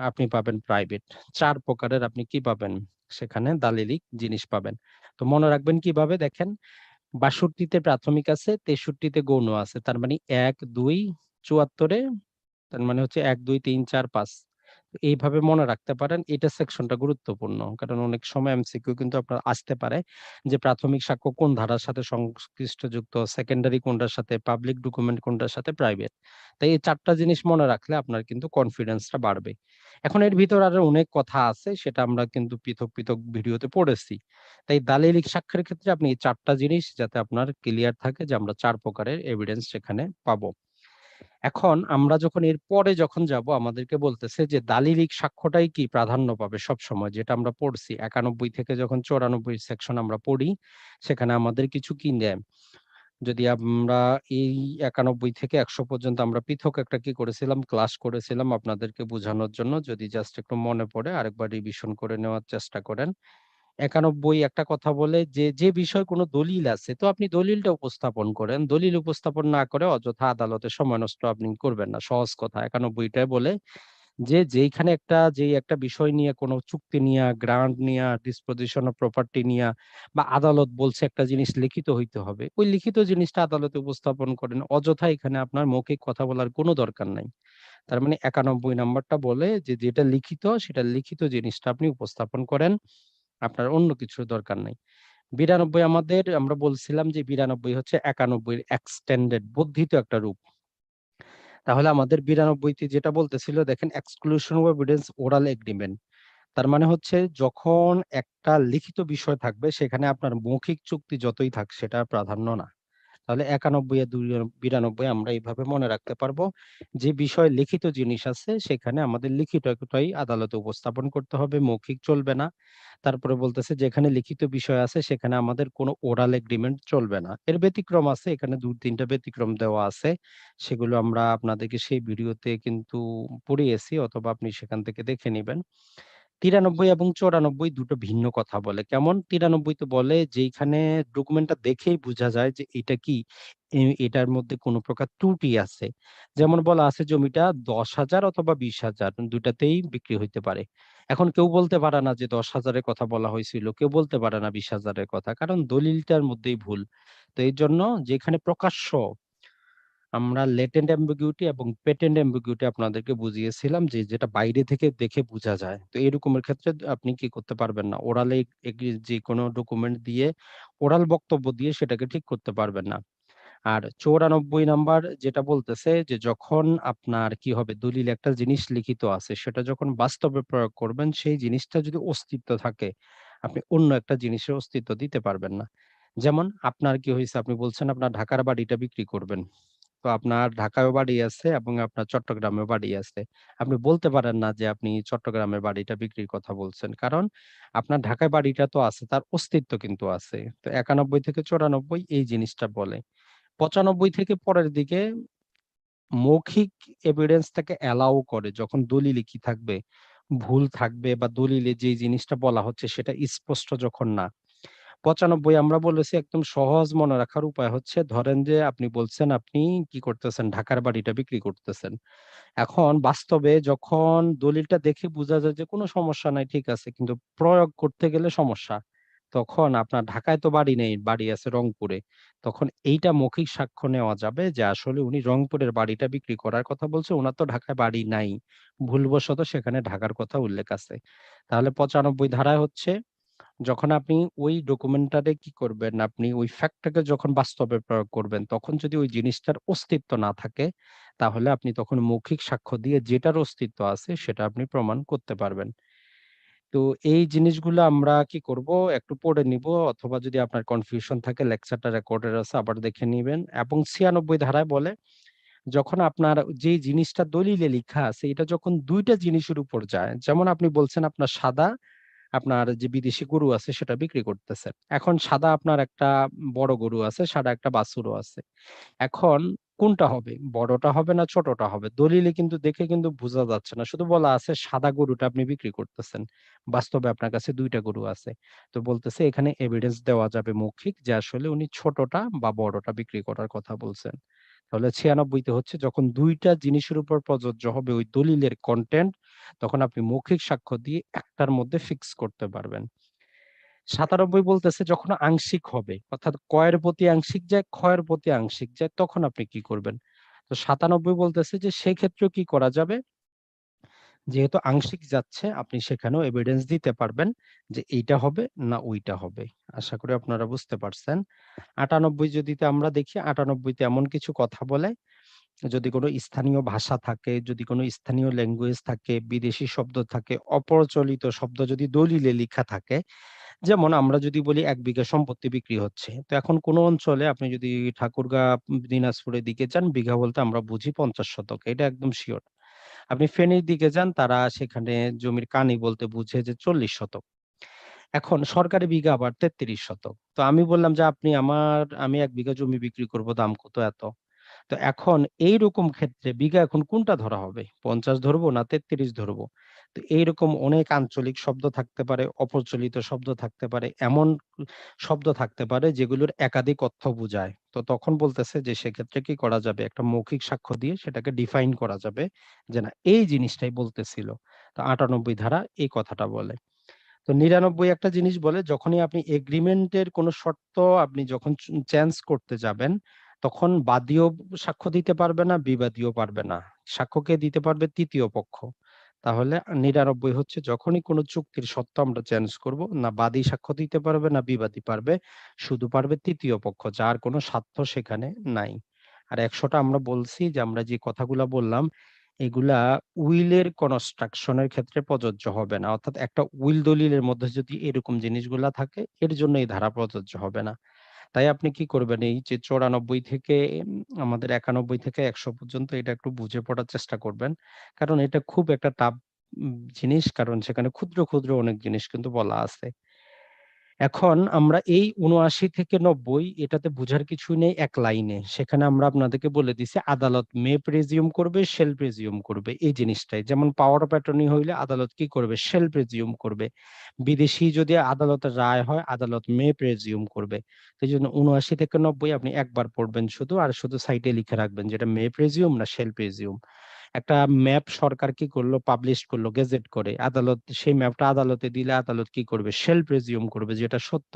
আপনি পাবেন প্রাইভেট, 4 প্রকারের আপনি কি পাবেন সেখানে দালিলিক জিনিস পাবেন। তো মনে রাখবেন কিভাবে, দেখেন 62তে প্রাথমিক আছে, 63তে গৌণ আছে, তার মানে 1 2 74-এ, তার মানে হচ্ছে 1 2 3 4 5। এইভাবে মনে রাখতে পারেন, এটা সেকশনটা গুরুত্বপূর্ণ, কারণ অনেক সময় এমসিকিউ কিন্তু আপনার আসতে পারে যে প্রাথমিক সাক্ষ্য কোন ধারার সাথে সংশ্লিষ্টযুক্ত, সেকেন্ডারি কোনটার সাথে, পাবলিক ডকুমেন্ট কোনটার সাথে, প্রাইভেট। তাই এই 4টা জিনিস মনে রাখলে আপনার কিন্তু কনফিডেন্সটা বাড়বে। এখন এর ভিতর আরো অনেক কথা আছে, সেটা আমরা কিন্তু পৃথক পৃথক ভিডিওতে পড়েছি। তাই দালিলিক সাক্ষ্যের ক্ষেত্রে আপনি এই 4টা জিনিস যাতে আপনার ক্লিয়ার থাকে, যে আমরা 4 প্রকারের এভিডেন্স সেখানে পাবো। এখন আমরা যখন এর পরে যখন যাব, আমাদেরকে বলতেছে যে দালিলিক সাক্ষ্যটাই কি প্রাধান্য পাবে সব সময়, যেটা আমরা পড়ছি 91 থেকে যখন 94 সেকশন আমরা পড়ি, সেখানে আমাদের কিছু কি নেয়। যদি আমরা এই 91 থেকে 100 পর্যন্ত আমরা পৃথক একটা কি করেছিলাম, ক্লাস করেছিলাম আপনাদেরকে বোঝানোর জন্য, যদি জাস্ট একটু মনে পড়ে আরেকবার রিভিশন করে নেওয়ার চেষ্টা করেন। 91 একটা কথা বলে যে যে বিষয় কোনো দলিল আছে তো আপনি দলিলটা উপস্থাপন করেন, দলিল উপস্থাপন না করে অযথা আদালতে সময় নষ্ট আপনি করবেন না। সহজ কথা 91টাই বলে যে যেইখানে যেই একটা বিষয় নিয়ে কোনো চুক্তি নিয়া, গ্রান্ট নিয়া, ডিসপোজিশন অফ প্রপার্টি নিয়া বা আদালত বলছে একটা জিনিস লিখিত হইতে হবে, ওই লিখিত জিনিসটা আদালতে উপস্থাপন করেন। অযথা এখানে আপনার মৌখিক কথা বলার কোনো দরকার নাই। তার মানে 91 নাম্বারটা বলে যে যেটা লিখিত সেটা লিখিত জিনিসটা আপনি উপস্থাপন করেন। আপনার অন্য কিছুর দরকার নাই। 92 আমরা বলছিলাম যে 92 হচ্ছে 91 এর এক্সটেন্ডেড বর্ধিত একটা রূপ। তাহলে আমাদের 92 তে যেটা বলতেছিল দেখেন exclusion of evidence oral agreement. তার মানে হচ্ছে যখন একটা লিখিত বিষয় থাকবে সেখানে আপনার মৌখিক চুক্তি যতই থাক সেটা প্রাধান্য না। তাহলে 91 আর 92 আমরা এইভাবে মনে রাখতে পারবো যে বিষয় লিখিত জিনিস আছে সেখানে আমাদের লিখিতটাই আদালতে উপস্থাপন করতে হবে, মৌখিক চলবে না। তারপরে বলতেছে যেখানে লিখিত বিষয় আছে সেখানে আমাদের কোনো ওরাল এগ্রিমেন্ট চলবে না। এর ব্যতিক্রম আছে, এখানে 2-3টা ব্যতিক্রম দেওয়া আছে। সেগুলো আমরা আপনাদেরকে সেই ভিডিওতে কিন্তু পড়িয়েছি, অথবা আপনি সেখান থেকে দেখে নিবেন। 93 এবং 94 দুটো ভিন্ন কথা বলে। কেমন? 93 তে বলে যেইখানে ডকুমেন্টটা দেখেই বোঝা যায় যে এটা কি এটার মধ্যে কোন প্রকার ত্রুটি আছে। যেমন বলা আছে জমিটা 10,000 অথবা 20,000 দুটাতেই বিক্রি হইতে পারে। এখন কেউ বলতে পারে না যে 10,000 এর কথা বলা হয়েছিল। কেউ বলতে পারে না 20,000 এর কথা। কারণ দলিলটার মধ্যেই ভুল। তো এইজন্য যেখানে প্রকাশ্য আমরা লেটেন্ট অ্যাম্বিগুইটি এবং পেটেন্ট অ্যাম্বিগুইটি আপনাদেরকে বুঝিয়েছিলাম যে যেটা বাইরে থেকে দেখে বোঝা যায়। তো এরকমের ক্ষেত্রে আপনি কি করতে পারবেন না। ওরালে যে কোনো ডকুমেন্ট দিয়ে ওরাল বক্তব্য দিয়ে সেটাকে ঠিক করতে পারবেন না। আর 94 নাম্বার যেটা বলতেছে যে যখন আপনার কি হবে দলিলে একটা জিনিস লিখিত আছে সেটা যখন বাস্তবে প্রয়োগ করবেন সেই জিনিসটা যদি অস্তিত্ব থাকে আপনি অন্য একটা জিনিসের অস্তিত্ব দিতে পারবেন না। যেমন আপনার কি হইছে আপনি বলছেন আপনার ঢাকার বাড়িটা বিক্রি করবেন। তো আপনার ঢাকায়ও বাড়ি আছে এবং আপনার চট্টগ্রামেও বাড়ি আছে। আপনি বলতে পারেন না যে আপনি চট্টগ্রামের বাড়িটা বিক্রির কথা বলছেন। কারণ আপনার ঢাকায় বাড়িটা তো আছে, তার অস্তিত্ব কিন্তু আছে। তো 91 থেকে 94 এই জিনিসটা বলে। 95 থেকে পরের দিকে মৌখিক এভিডেন্সটাকে অ্যালাউ করে যখন দলিলে কি থাকবে, ভুল থাকবে বা দলিলে যেই জিনিসটা বলা হচ্ছে সেটা স্পষ্ট যখন না। 95 আমরা বলেছি একদম সহজ মনে রাখার উপায় হচ্ছে ধরেন যে আপনি বলছেন আপনি কি করতেছেন ঢাকার বাড়িটা বিক্রি করতেছেন। এখন বাস্তবে যখন দলিলটা দেখে বোঝা যায় যে কোনো সমস্যা নাই ঠিক আছে কিন্তু প্রয়োগ করতে গেলে সমস্যা। তখন আপনার ঢাকায় তো বাড়ি নেই, বাড়ি আছে রংপুরে। তখন এইটা মৌখিক সাক্ষ্য নেওয়া যাবে যে আসলে উনি রংপুরের বাড়িটা বিক্রি করার কথা বলছে, উনার তো ঢাকায় বাড়ি নাই। ভুলবশত সেখানে ঢাকার কথা উল্লেখ আছে। তাহলে 95 ধারায় হচ্ছে যখন আপনি ওই ডকুমেন্টারে কি করবেন, আপনি ওই ফ্যাক্টটাকে যখন বাস্তবে প্রয়োগ করবেন, তখন যদি ওই জিনিসটার অস্তিত্ব না থাকে, তাহলে আপনি তখন মৌখিক সাক্ষ্য দিয়ে যেটার অস্তিত্ব আছে সেটা আপনি প্রমাণ করতে পারবেন। তো এই জিনিসগুলো আমরা কি করব একটু পড়ে নিব, অথবা যদি আপনার কনফিউশন থাকে লেকচারটা রেকর্ডের আছে আবার দেখে নিবেন। এবং 96 ধারায় বলে যখন আপনার যে জিনিসটা দলিলে লিখা আছে এটা যখন ২টা জিনিসের উপর যায়, যেমন আপনি বলছেন আপনার সাদা আপনার যে বিদেশি গরু আছে সেটা বিক্রি করতেছেন। এখন সাদা আপনার একটা বড় গরু আছে, সাদা একটা বাছুরও আছে। এখন কোনটা হবে? বড়টা হবে না ছোটটা হবে? দলিলে কিন্তু দেখে কিন্তু বোঝা যাচ্ছে না। শুধু বলা আছে সাদা গরুটা আপনি বিক্রি করতেছেন। বাস্তবে আপনার কাছে ২ টা গরু আছে। তো বলতেছে এখানে এভিডেন্স দেওয়া যাবে মৌখিক যে আসলে উনি ছোটটা বা বড়টা বিক্রি করার কথা বলছেন। তাহলে 96 তে হচ্ছে যখন ২ টা জিনিসের উপর প্রযোজ্য হবে ওই দলিলের কনটেন্ট, তখন আপনি মৌখিক সাক্ষ্য দিয়ে একটার মধ্যে ফিক্স করতে পারবেন। ৯৭ বলতেছে যখন আংশিক হবে, অর্থাৎ ক্রয়ের প্রতি আংশিক যায়, ক্ষয়ের প্রতি আংশিক যায়, তখন আপনি কি করবেন? তো ৯৭ বলতেছে যে সেক্ষেত্রেও কি করা যাবে? যেহেতু আংশিক যাচ্ছে আপনি সেখানেও এভিডেন্স দিতে পারবেন যে এইটা হবে না ওইটা হবে। আশা করি আপনারা বুঝতে পারছেন। ৯৮ যদিতে আমরা দেখি ৯৮ তে এমন কিছু কথা বলে যদি কোনো স্থানীয় ভাষা থাকে, যদি কোনো স্থানীয় ল্যাঙ্গুয়েজ থাকে, বিদেশি শব্দ থাকে, অপ্রচলিত শব্দ যদি দলিলে লিখা থাকে, যেমন আমরা যদি বলি ১ বিঘা সম্পত্তি বিক্রি হচ্ছে। তো এখন কোন অঞ্চলে আপনি যদি ঠাকুরগাঁ, দিনাজপুরের দিকে যান, বিঘা বলতে আমরা বুঝি ৫০ শতক। এটা একদম সিওর। আপনি ফেনীর দিকে যান, তারা সেখানে জমির কানি বলতে বুঝে যে ৪০ শতক। এখন সরকারি বিঘা আবার ৩৩ শতক। তো আমি বললাম যে, আমি ১ বিঘা জমি বিক্রি করব, দাম কত? এত। তো এখন এইরকম ক্ষেত্রে বিঘা এখন কোনটা ধরা হবে? ৫০ ধরবো না ৩৩ ধরবো? তো এইরকম অনেক আঞ্চলিক শব্দ থাকতে পারে, অপ্রচলিত শব্দ থাকতে পারে, এমন শব্দ থাকতে পারে যেগুলোর একাধিক অর্থ বোঝায়। তো তখন বলতেছে যে সেক্ষেত্রে কি করা যাবে, একটা মৌখিক সাক্ষ্য দিয়ে সেটাকে ডিফাইন করা যাবে যে না এই জিনিসটাই বলতেছিল। তো ৯৮ ধারা এই কথাটা বলে। তো ৯৯ একটা জিনিস বলে, যখনই আপনি এগ্রিমেন্টের কোন শর্ত আপনি যখন চেঞ্জ করতে যাবেন, তখন বাদীও সাক্ষ্য দিতে পারবে না, বিবাদীও পারবে না। সাক্ষ্যকে দিতে পারবে তৃতীয় পক্ষ। তাহলে ৯৯ হচ্ছে যখনই কোন চুক্তির শর্ত আমরা চেঞ্জ করব, না বাদী সাক্ষ্য দিতে পারবে না বিবাদী পারবে, শুধু পারবে তৃতীয় পক্ষ, যার কোনো স্বার্থ সেখানে নাই। আর ১০০টা আমরা বলছি যে আমরা যে কথাগুলা বললাম এগুলা উইলের কনস্ট্রাকশনের ক্ষেত্রে প্রযোজ্য হবে না। অর্থাৎ একটা উইল দলিলের মধ্যে যদি এরকম জিনিসগুলা থাকে, এর জন্য এই ধারা প্রযোজ্য হবে না। তাই আপনি কি করবেন, এই যে ৯৪ থেকে আমাদের ৯১ থেকে ১০০ পর্যন্ত এটা একটু বুঝে পড়ার চেষ্টা করবেন। কারণ এটা খুব একটা টাফ জিনিস, কারণ সেখানে ক্ষুদ্র, ক্ষুদ্র অনেক জিনিস কিন্তু বলা আছে। এখন আমরা এই ৭৯ থেকে ৯০ এটাতে বুঝার কিছুই নেই এক লাইনে। সেখানে আমরা আপনাদেরকে বলে দিছি আদালত মে প্রিজিউম করবে, শেল প্রিজিউম করবে এই জিনিসটাই। যেমন পাওয়ার অফ অ্যাটর্নি হইলে আদালত কি করবে? শেল প্রিজিউম করবে। বিদেশী যদি আদালতের রায় হয় আদালত মে প্রিজিউম করবে। তো এইজন্য ৭৯ থেকে ৯০ আপনি একবার পড়বেন শুধু, আর শুধু সাইডে লিখে রাখবেন যেটা মে প্রিজিউম না শেল প্রিজিউম। একটা ম্যাপ সরকার কি করলো, পাবলিশ করলো গেজেট করে, আদালত সেই ম্যাপটা আদালতে দিলে আদালত কি করবে, শেল প্রেজিউম করবে যেটা সত্য।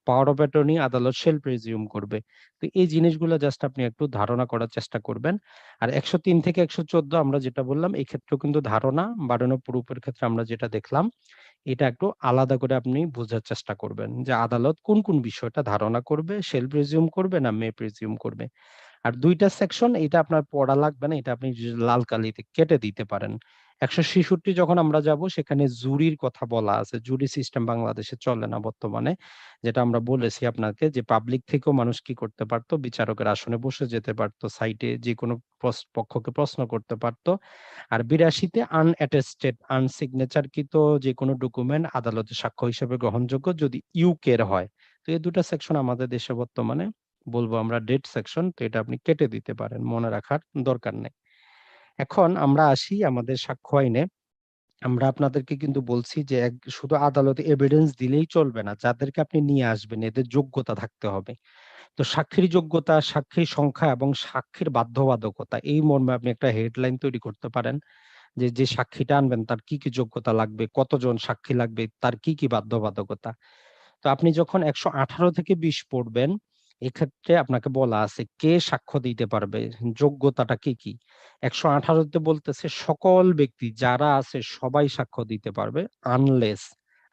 পাওয়ার অফ অ্যাটর্নি আদালত শেল প্রেজিউম করবে। তো এই জিনিসগুলো জাস্ট আপনি একটু ধারণা করার চেষ্টা করবেন। আর ১০৩ থেকে ১১৪ আমরা যেটা বললাম এই ক্ষেত্রেও কিন্তু ধারণা বাড়ানো প্রুফের ক্ষেত্রে আমরা যেটা দেখলাম এটা একটু আলাদা করে আপনি বোঝার চেষ্টা করবেন যে আদালত কোন কোন বিষয়টা ধারণা করবে, শেল প্রেজিউম করবে না মে প্রেজিউম করবে। আর ২ টা সেকশন এটা আপনার পড়া লাগবে না। এটা আপনি লাল কালিতে কেটে দিতে পারেন। ১৬৬ যখন আমরা যাব সেখানে জুরির কথা বলা আছে। জুরি সিস্টেম বাংলাদেশে চলে না বর্তমানে। যেটা আমরা বলেছি আপনাকে যে পাবলিক থেকেও মানুষ কি করতে পারত? বিচারকের আসনে বসে যেতে পারত। সাইটে যেকোনো পক্ষকে প্রশ্ন করতে পারত। আর ৮২ তে আনঅ্যাটেস্টেড, আনসিগনেচারকৃত যেকোনো ডকুমেন্ট আদালতে সাক্ষ্য হিসেবে গ্রহণযোগ্য যদি ইউকে এর হয়। তো এই ২ টা সেকশন আমাদের দেশে বর্তমানে বলবো আমরা ডেট সেকশন, তো এটা আপনি কেটে দিতে পারেন। মনে রাখার দরকার নেই। এখন আমরা আসি আমাদের সাক্ষ্য আইনে। আমরা আপনাদেরকে কিন্তু বলছি যে শুধু আদালতে এভিডেন্স দিলেই চলবে না। যাদেরকে আপনি নিয়ে আসবেন এদের যোগ্যতা থাকতে হবে। তো সাক্ষীর যোগ্যতা, সাক্ষীর সংখ্যা এবং সাক্ষীর বাধ্যবাধকতা এই মর্মে আপনি একটা হেডলাইন তৈরি করতে পারেন। যে, যে সাক্ষীটা আনবেন তার কি, কি যোগ্যতা লাগবে, কতজন সাক্ষী লাগবে, তার কি, কি বাধ্যবাধকতা। তো আপনি যখন ১১৮ থেকে ২০ পড়বেন, এক্ষেত্রে আপনাকে বলা আছে কে সাক্ষ্য দিতে পারবে, যোগ্যতাটা কি, কি? ১১৮ তে বলতেছে সকল ব্যক্তি যারা আছে সবাই সাক্ষ্য দিতে পারবে আনলেস,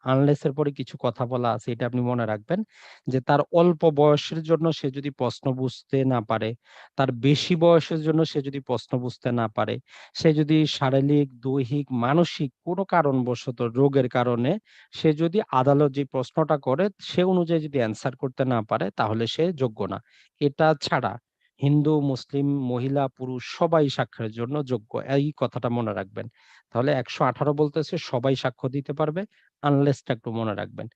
আনলেস এর পরে কিছু কথা বলা আছে এটা আপনি মনে রাখবেন যে তার অল্প বয়সের জন্য সে যদি প্রশ্ন বুঝতে না পারে, তার বেশি বয়সের জন্য সে যদি প্রশ্ন বুঝতে না পারে, সে যদি শারীরিক, দৈহিক, মানসিক কোনো কারণবশত রোগের কারণে সে যদি আদালত যে প্রশ্নটা করে সে অনুযায়ী যদি অ্যান্সার করতে না পারে তাহলে সে যোগ্য না। এটা ছাড়া হিন্দু, মুসলিম, মহিলা, পুরুষ সবাই সাক্ষ্যের জন্য যোগ্য। এই কথাটা মনে রাখবেন। তাহলে ১১৮ বলতেছে সবাই সাক্ষ্য দিতে পারবে, আনলেস টা একটু মনে রাখবেন।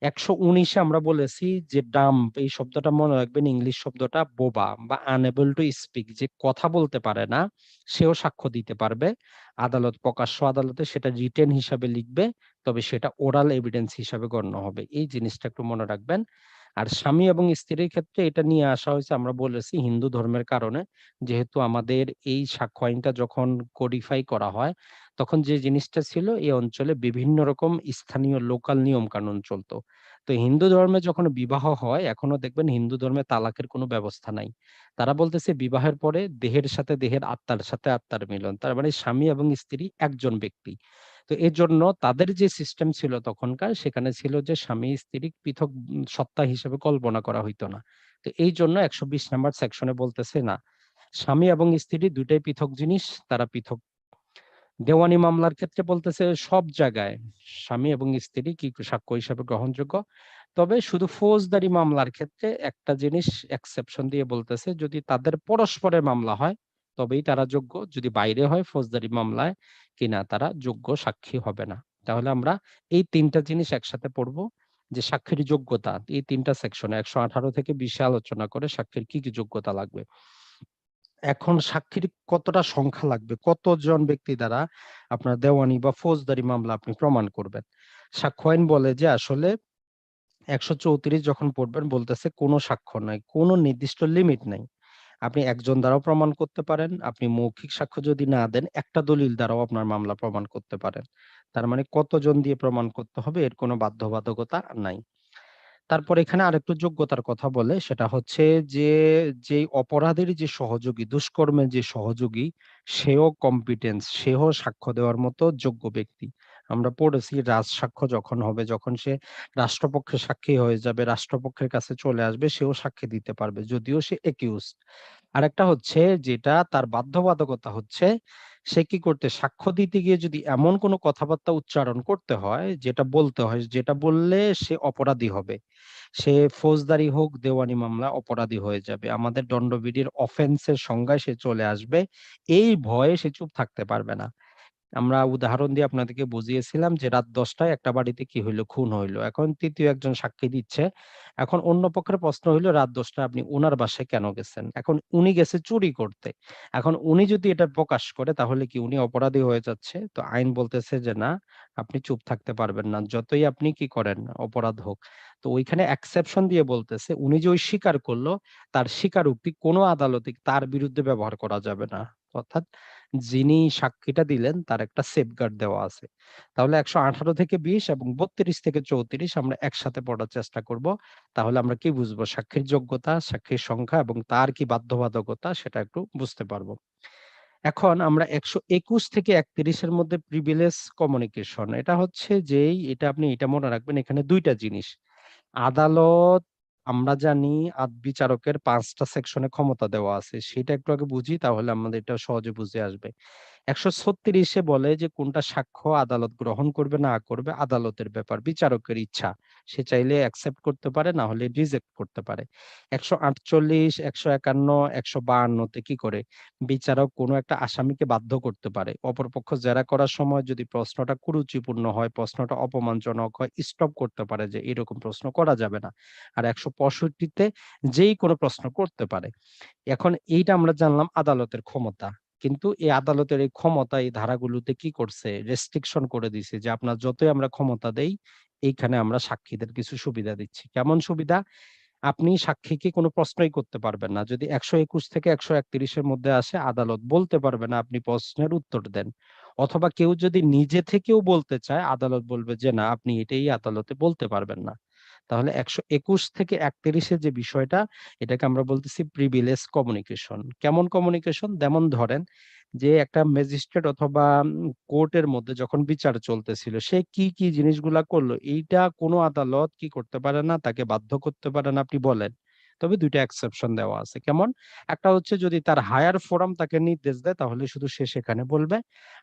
১১৯ এ আমরা বলেছি যে ডাম্ব এই শব্দটা মনে রাখবেন, ইংলিশ শব্দটা বোবা বা আনএবল টু স্পিক, যে কথা বলতে পারে না সেও সাক্ষ্য দিতে পারবে। আদালত প্রকাশ্য আদালতে সেটা রিটেন হিসাবে লিখবে, তবে সেটা ওরাল এভিডেন্স হিসাবে গণ্য হবে। এই জিনিসটা একটু মনে রাখবেন। আর স্বামী এবং স্ত্রীর ক্ষেত্রে এটা নিয়ে আসা হয়েছে আমরা বলেছি হিন্দু ধর্মের কারণে। যেহেতু আমাদের এই সাক্ষ্য আইনটা যখন কোডিফাই করা হয় তখন যে জিনিসটা ছিল এই অঞ্চলে বিভিন্ন রকম স্থানীয় লোকাল নিয়ম কানুন চলতো। তো হিন্দু ধর্মে যখন বিবাহ হয় এখনো দেখবেন হিন্দু ধর্মে তালাকের কোনো ব্যবস্থা নাই। তারা বলতেছে বিবাহের পরে দেহের সাথে দেহের, আত্মার সাথে আত্মার মিলন। তার মানে স্বামী এবং স্ত্রী একজন ব্যক্তি। তো এজন্য তাদের যে সিস্টেম ছিল তখনকার সেখানে ছিল যে স্বামী স্ত্রী পৃথক সত্তা হিসেবে কল্পনা করা হইতো না। তো এইজন্য ১২০ নাম্বার সেকশনে বলতেছে না, স্বামী এবং স্ত্রী ২ টাই পৃথক জিনিস, তারা পৃথক। দেওয়ানি মামলার ক্ষেত্রে বলতেছে সব জায়গায় স্বামী এবং স্ত্রী কি সাক্ষ্য হিসাবে গ্রহণযোগ্য। তবে শুধু ফৌজদারি মামলার ক্ষেত্রে একটা জিনিস এক্সেপশন দিয়ে বলতেছে যদি তাদের পরস্পরের মামলা হয় তবেই তারা যোগ্য। যদি বাইরে হয় ফৌজদারি মামলায় কিনা তারা যোগ্য সাক্ষী হবে না। তাহলে আমরা এই ৩ টা জিনিস একসাথে পড়বো যে সাক্ষীর যোগ্যতা এই ৩ টা সেকশনে ১১৮ থেকে ২০ এ আলোচনা করে সাক্ষীর কি, কি যোগ্যতা লাগবে। এখন সাক্ষীর কতটা সংখ্যা লাগবে, কতজন ব্যক্তি দ্বারা আপনার দেওয়ানি বা ফৌজদারি মামলা আপনি প্রমাণ করবেন? সাক্ষ্য আইন বলে যে আসলে ১৩৪ যখন পড়বেন বলতেছে কোনো সাক্ষ্য নাই, কোনো নির্দিষ্ট লিমিট নাই। আপনি একজন দ্বারাও প্রমাণ করতে পারেন, আপনি মৌখিক সাক্ষ্য যদি না দেন, একটা দলিল দ্বারাও আপনার মামলা প্রমাণ করতে পারেন। তার মানে কতজন দিয়ে প্রমাণ করতে হবে এর কোনো বাধ্যবাধকতা নাই। তারপর এখানে আরেকটু যোগ্যতার কথা বলে, সেটা হচ্ছে যে, যেই অপরাধের যে সহযোগী, দুষ্কর্মের যে সহযোগী, সেও কম্পিটেন্স, সেও সাক্ষ্য দেওয়ার মতো যোগ্য ব্যক্তি। আমরা পড়েছি রাজসাক্ষ্য যখন হবে, যখন সে রাষ্ট্রপক্ষের সাক্ষী হয়ে যাবে, রাষ্ট্রপক্ষের কাছে চলে আসবে, সেও সাক্ষী দিতে পারবে, যদিও সে অ্যাকিউজড। আরেকটা হচ্ছে যেটা তার বাধ্যবাধকতা হচ্ছে, সে কি করতে সাক্ষ্য দিতে গিয়ে যদি এমন কোনো কথাবার্তা উচ্চারণ করতে হয়, যেটা বলতে হয়, যেটা বললে সে অপরাধী হবে। সে ফৌজদারি হোক, দেওয়ানি মামলা অপরাধী হয়ে যাবে। আমাদের দণ্ডবিধির অফেন্স এর সংজ্ঞায় সে চলে আসবে। এই ভয়ে সে চুপ থাকতে পারবে না। আমরা উদাহরণ দিয়ে আপনাদেরকে বুঝিয়েছিলাম যে রাত ১০টায় একটা বাড়িতে কি হইল? খুন হইল। এখন ৩য় একজন সাক্ষী দিচ্ছে। এখন অন্য পক্ষের প্রশ্ন হইল রাত ১০টায় আপনি উনার বাসায় কেন গেছেন? এখন উনি গেছে চুরি করতে। এখন উনি যদি এটা প্রকাশ করে তাহলে কি উনি অপরাধী হয়ে যাচ্ছে? তো আইন বলতেছে যে না, আপনি চুপ থাকতে পারবেন না। যতই আপনি কি করেন অপরাধ হোক। তো ওইখানে এক্সেপশন দিয়ে বলতেছে উনি যে ওই স্বীকার করল, তার স্বীকারোক্তি কোন আদালতে তার বিরুদ্ধে ব্যবহার করা যাবে না। অর্থাৎ যিনি সাক্ষীটা দিলেন তার একটা সেফগার্ড দেওয়া আছে। তাহলে ১১৮ থেকে ২০ এবং ৩২ থেকে ৩৪ আমরা একসাথে পড়ার চেষ্টা করব। তাহলে আমরা কি বুঝবো? সাক্ষীর যোগ্যতা, সাক্ষীর সংখ্যা এবং তার কি বাধ্যবাধকতা সেটা একটু বুঝতে পারবো। এখন আমরা ১২১ থেকে ৩১ এর মধ্যে প্রিভিলেজ কমিউনিকেশন। এটা হচ্ছে যেই এটা আপনি এটা মনে রাখবেন, এখানে ২ টা জিনিস। আদালত, আমরা জানি বিচারকের ৫ টা সেকশনে ক্ষমতা দেওয়া আছে। সেটা একটু আগে বুঝি, তাহলে আমাদের এটা সহজে বুঝে আসবে। ১৩৬ এ বলে যে কোনটা সাক্ষ্য আদালত গ্রহণ করবে না করবে আদালতের ব্যাপার, বিচারকের ইচ্ছা। সে চাইলে অ্যাকসেপ্ট করতে পারে, না হলে রিজেক্ট করতে পারে। ১৪৮, ১৫১, ১৫২ তে কি করে? বিচারক কোন একটা আসামিকে বাধ্য করতে পারে। অপরপক্ষ জেরা করার সময় যদি প্রশ্নটা কুরুচিপূর্ণ হয়, প্রশ্নটা অপমানজনক হয়, স্টপ করতে পারে যে এরকম প্রশ্ন করা যাবে না। আর ১৬৫ তে যেই কোনো প্রশ্ন করতে পারে। এখন এইটা আমরা জানলাম আদালতের ক্ষমতা। কিন্তু এই আদালতের এই ক্ষমতা এই ধারাগুলোতে কি করছে? রেস্ট্রিকশন করে দিছে যে আপনার যতই আমরা ক্ষমতা দেই, এইখানে আমরা সাক্ষীদের কিছু সুবিধা দিচ্ছি। কেমন সুবিধা? আপনি সাক্ষীকে কোনো প্রশ্নই করতে পারবেন না। যদি ১২১ থেকে ১৩১ এর মধ্যে আসে, আদালত বলতে পারবে না আপনি প্রশ্নের উত্তর দেন। অথবা কেউ যদি নিজে থেকেও বলতে চায়, আদালত বলবে যে না, আপনি এটাই আদালতে বলতে পারবেন না। তাহলে ১২১ থেকে ৩১ এর যে বিষয়টা, এটাকে আমরা বলতেছি প্রিভিলেজ কমিউনিকেশন। কেমন কমিউনিকেশন? যেমন ধরেন যে একটা ম্যাজিস্ট্রেট অথবা কোর্টের মধ্যে যখন বিচার চলতেছিল, সে কি জিনিসগুলা করলো, এইটা কোনো আদালত কি করতে পারে না, তাকে বাধ্য করতে পারে না আপনি বলেন। তবে ২ টা এক্সেপশন দেওয়া আছে। কেমন? একটা হচ্ছে যদি তার হায়ার ফোরাম তাকে নির্দেশ দেয় তাহলে শুধু সে সেখানে বলবে।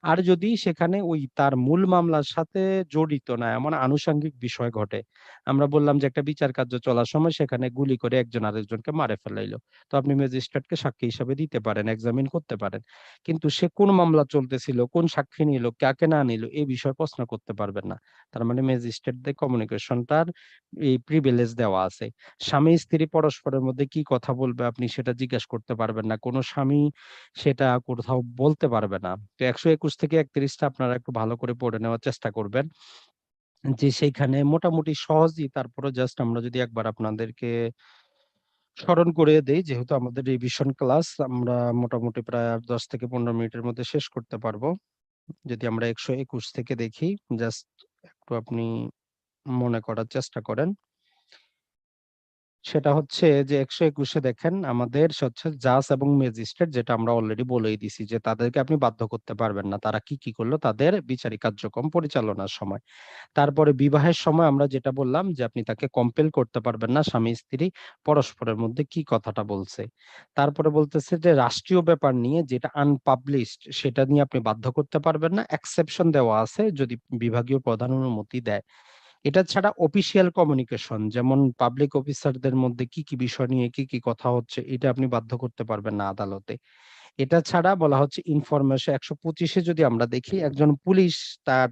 আর যদি সেখানে ওই তার মূল মামলার সাথে জড়িত না এমন আনুষঙ্গিক বিষয় ঘটে। আমরা বললাম যে একটা বিচার কার্য চলার সময় সেখানে গুলি করে একজন আরেকজনকে মারে ফেলাইলো। তো আপনি ম্যাজিস্ট্রেটকে সাক্ষী হিসাবে দিতে পারেন, এক্সামিন করতে পারেন। কিন্তু সে কোন মামলা চলতেছিল, কোন সাক্ষী নিল, কাকে না নিল, এই বিষয়ে প্রশ্ন করতে পারবেন না। তার মানে ম্যাজিস্ট্রেটদের কমিউনিকেশনটার এই প্রিভিলেজ দেওয়া আছে। স্বামী-স্ত্রী পরস্পরের মধ্যে কি কথা বলবে আপনি সেটা জিজ্ঞেস করতে পারবেন না। কোন স্বামী সেটা কোথাও বলতে পারবে না। তো ১২১ থেকে ৩১ টা আপনারা একটু ভালো করে পড়ে নেওয়ার চেষ্টা করবেন। যে সেইখানে মোটামুটি সহজই, তারপরেও জাস্ট আমরা যদি একবার আপনাদেরকে স্মরণ করিয়ে দেই, যেহেতু আমাদের রিভিশন ক্লাস, আমরা মোটামুটি প্রায় আর ১০ থেকে ১৫ মিনিটের মধ্যে শেষ করতে পারবো। যদি আমরা ১২১ থেকে দেখি, জাস্ট একটু আপনি মনে করার চেষ্টা করেন। সেটা হচ্ছে যে ১২১ এ দেখেন আমাদের হচ্ছে জাজ এবং ম্যাজিস্ট্রেট, যেটা আমরা অলরেডি বলেই দিছি যে তাদেরকে আপনি বাধ্য করতে পারবেন না। তারা কি করলো তাদের বিচারিক কার্যক্রম পরিচালনার সময়। তারপরে বিবাহের সময় আমরা যেটা বললাম যে আপনি তাকে কম্পেল করতে পারবেন না, স্বামী-স্ত্রী পরস্পরের মধ্যে কি কথাটা বলছে। তারপরে বলতেছে যে রাষ্ট্রীয় ব্যাপার নিয়ে যেটা আনপাবলিশড সেটা নিয়ে আপনি বাধ্য করতে পারবেন না। এক্সেপশন দেওয়া আছে যদি বিভাগীয় প্রধান অনুমতি দেয়। এটা ছাড়া অফিসিয়াল কমিউনিকেশন, যেমন পাবলিক অফিসারদের মধ্যে কি বিষয় নিয়ে কি কথা হচ্ছে, এটা আপনি বাধ্য করতে পারবেন না আদালতে। এটা ছাড়া বলা হচ্ছে ইনফরমেশন ১২৫ এ যদি আমরা দেখি, একজন পুলিশ তার,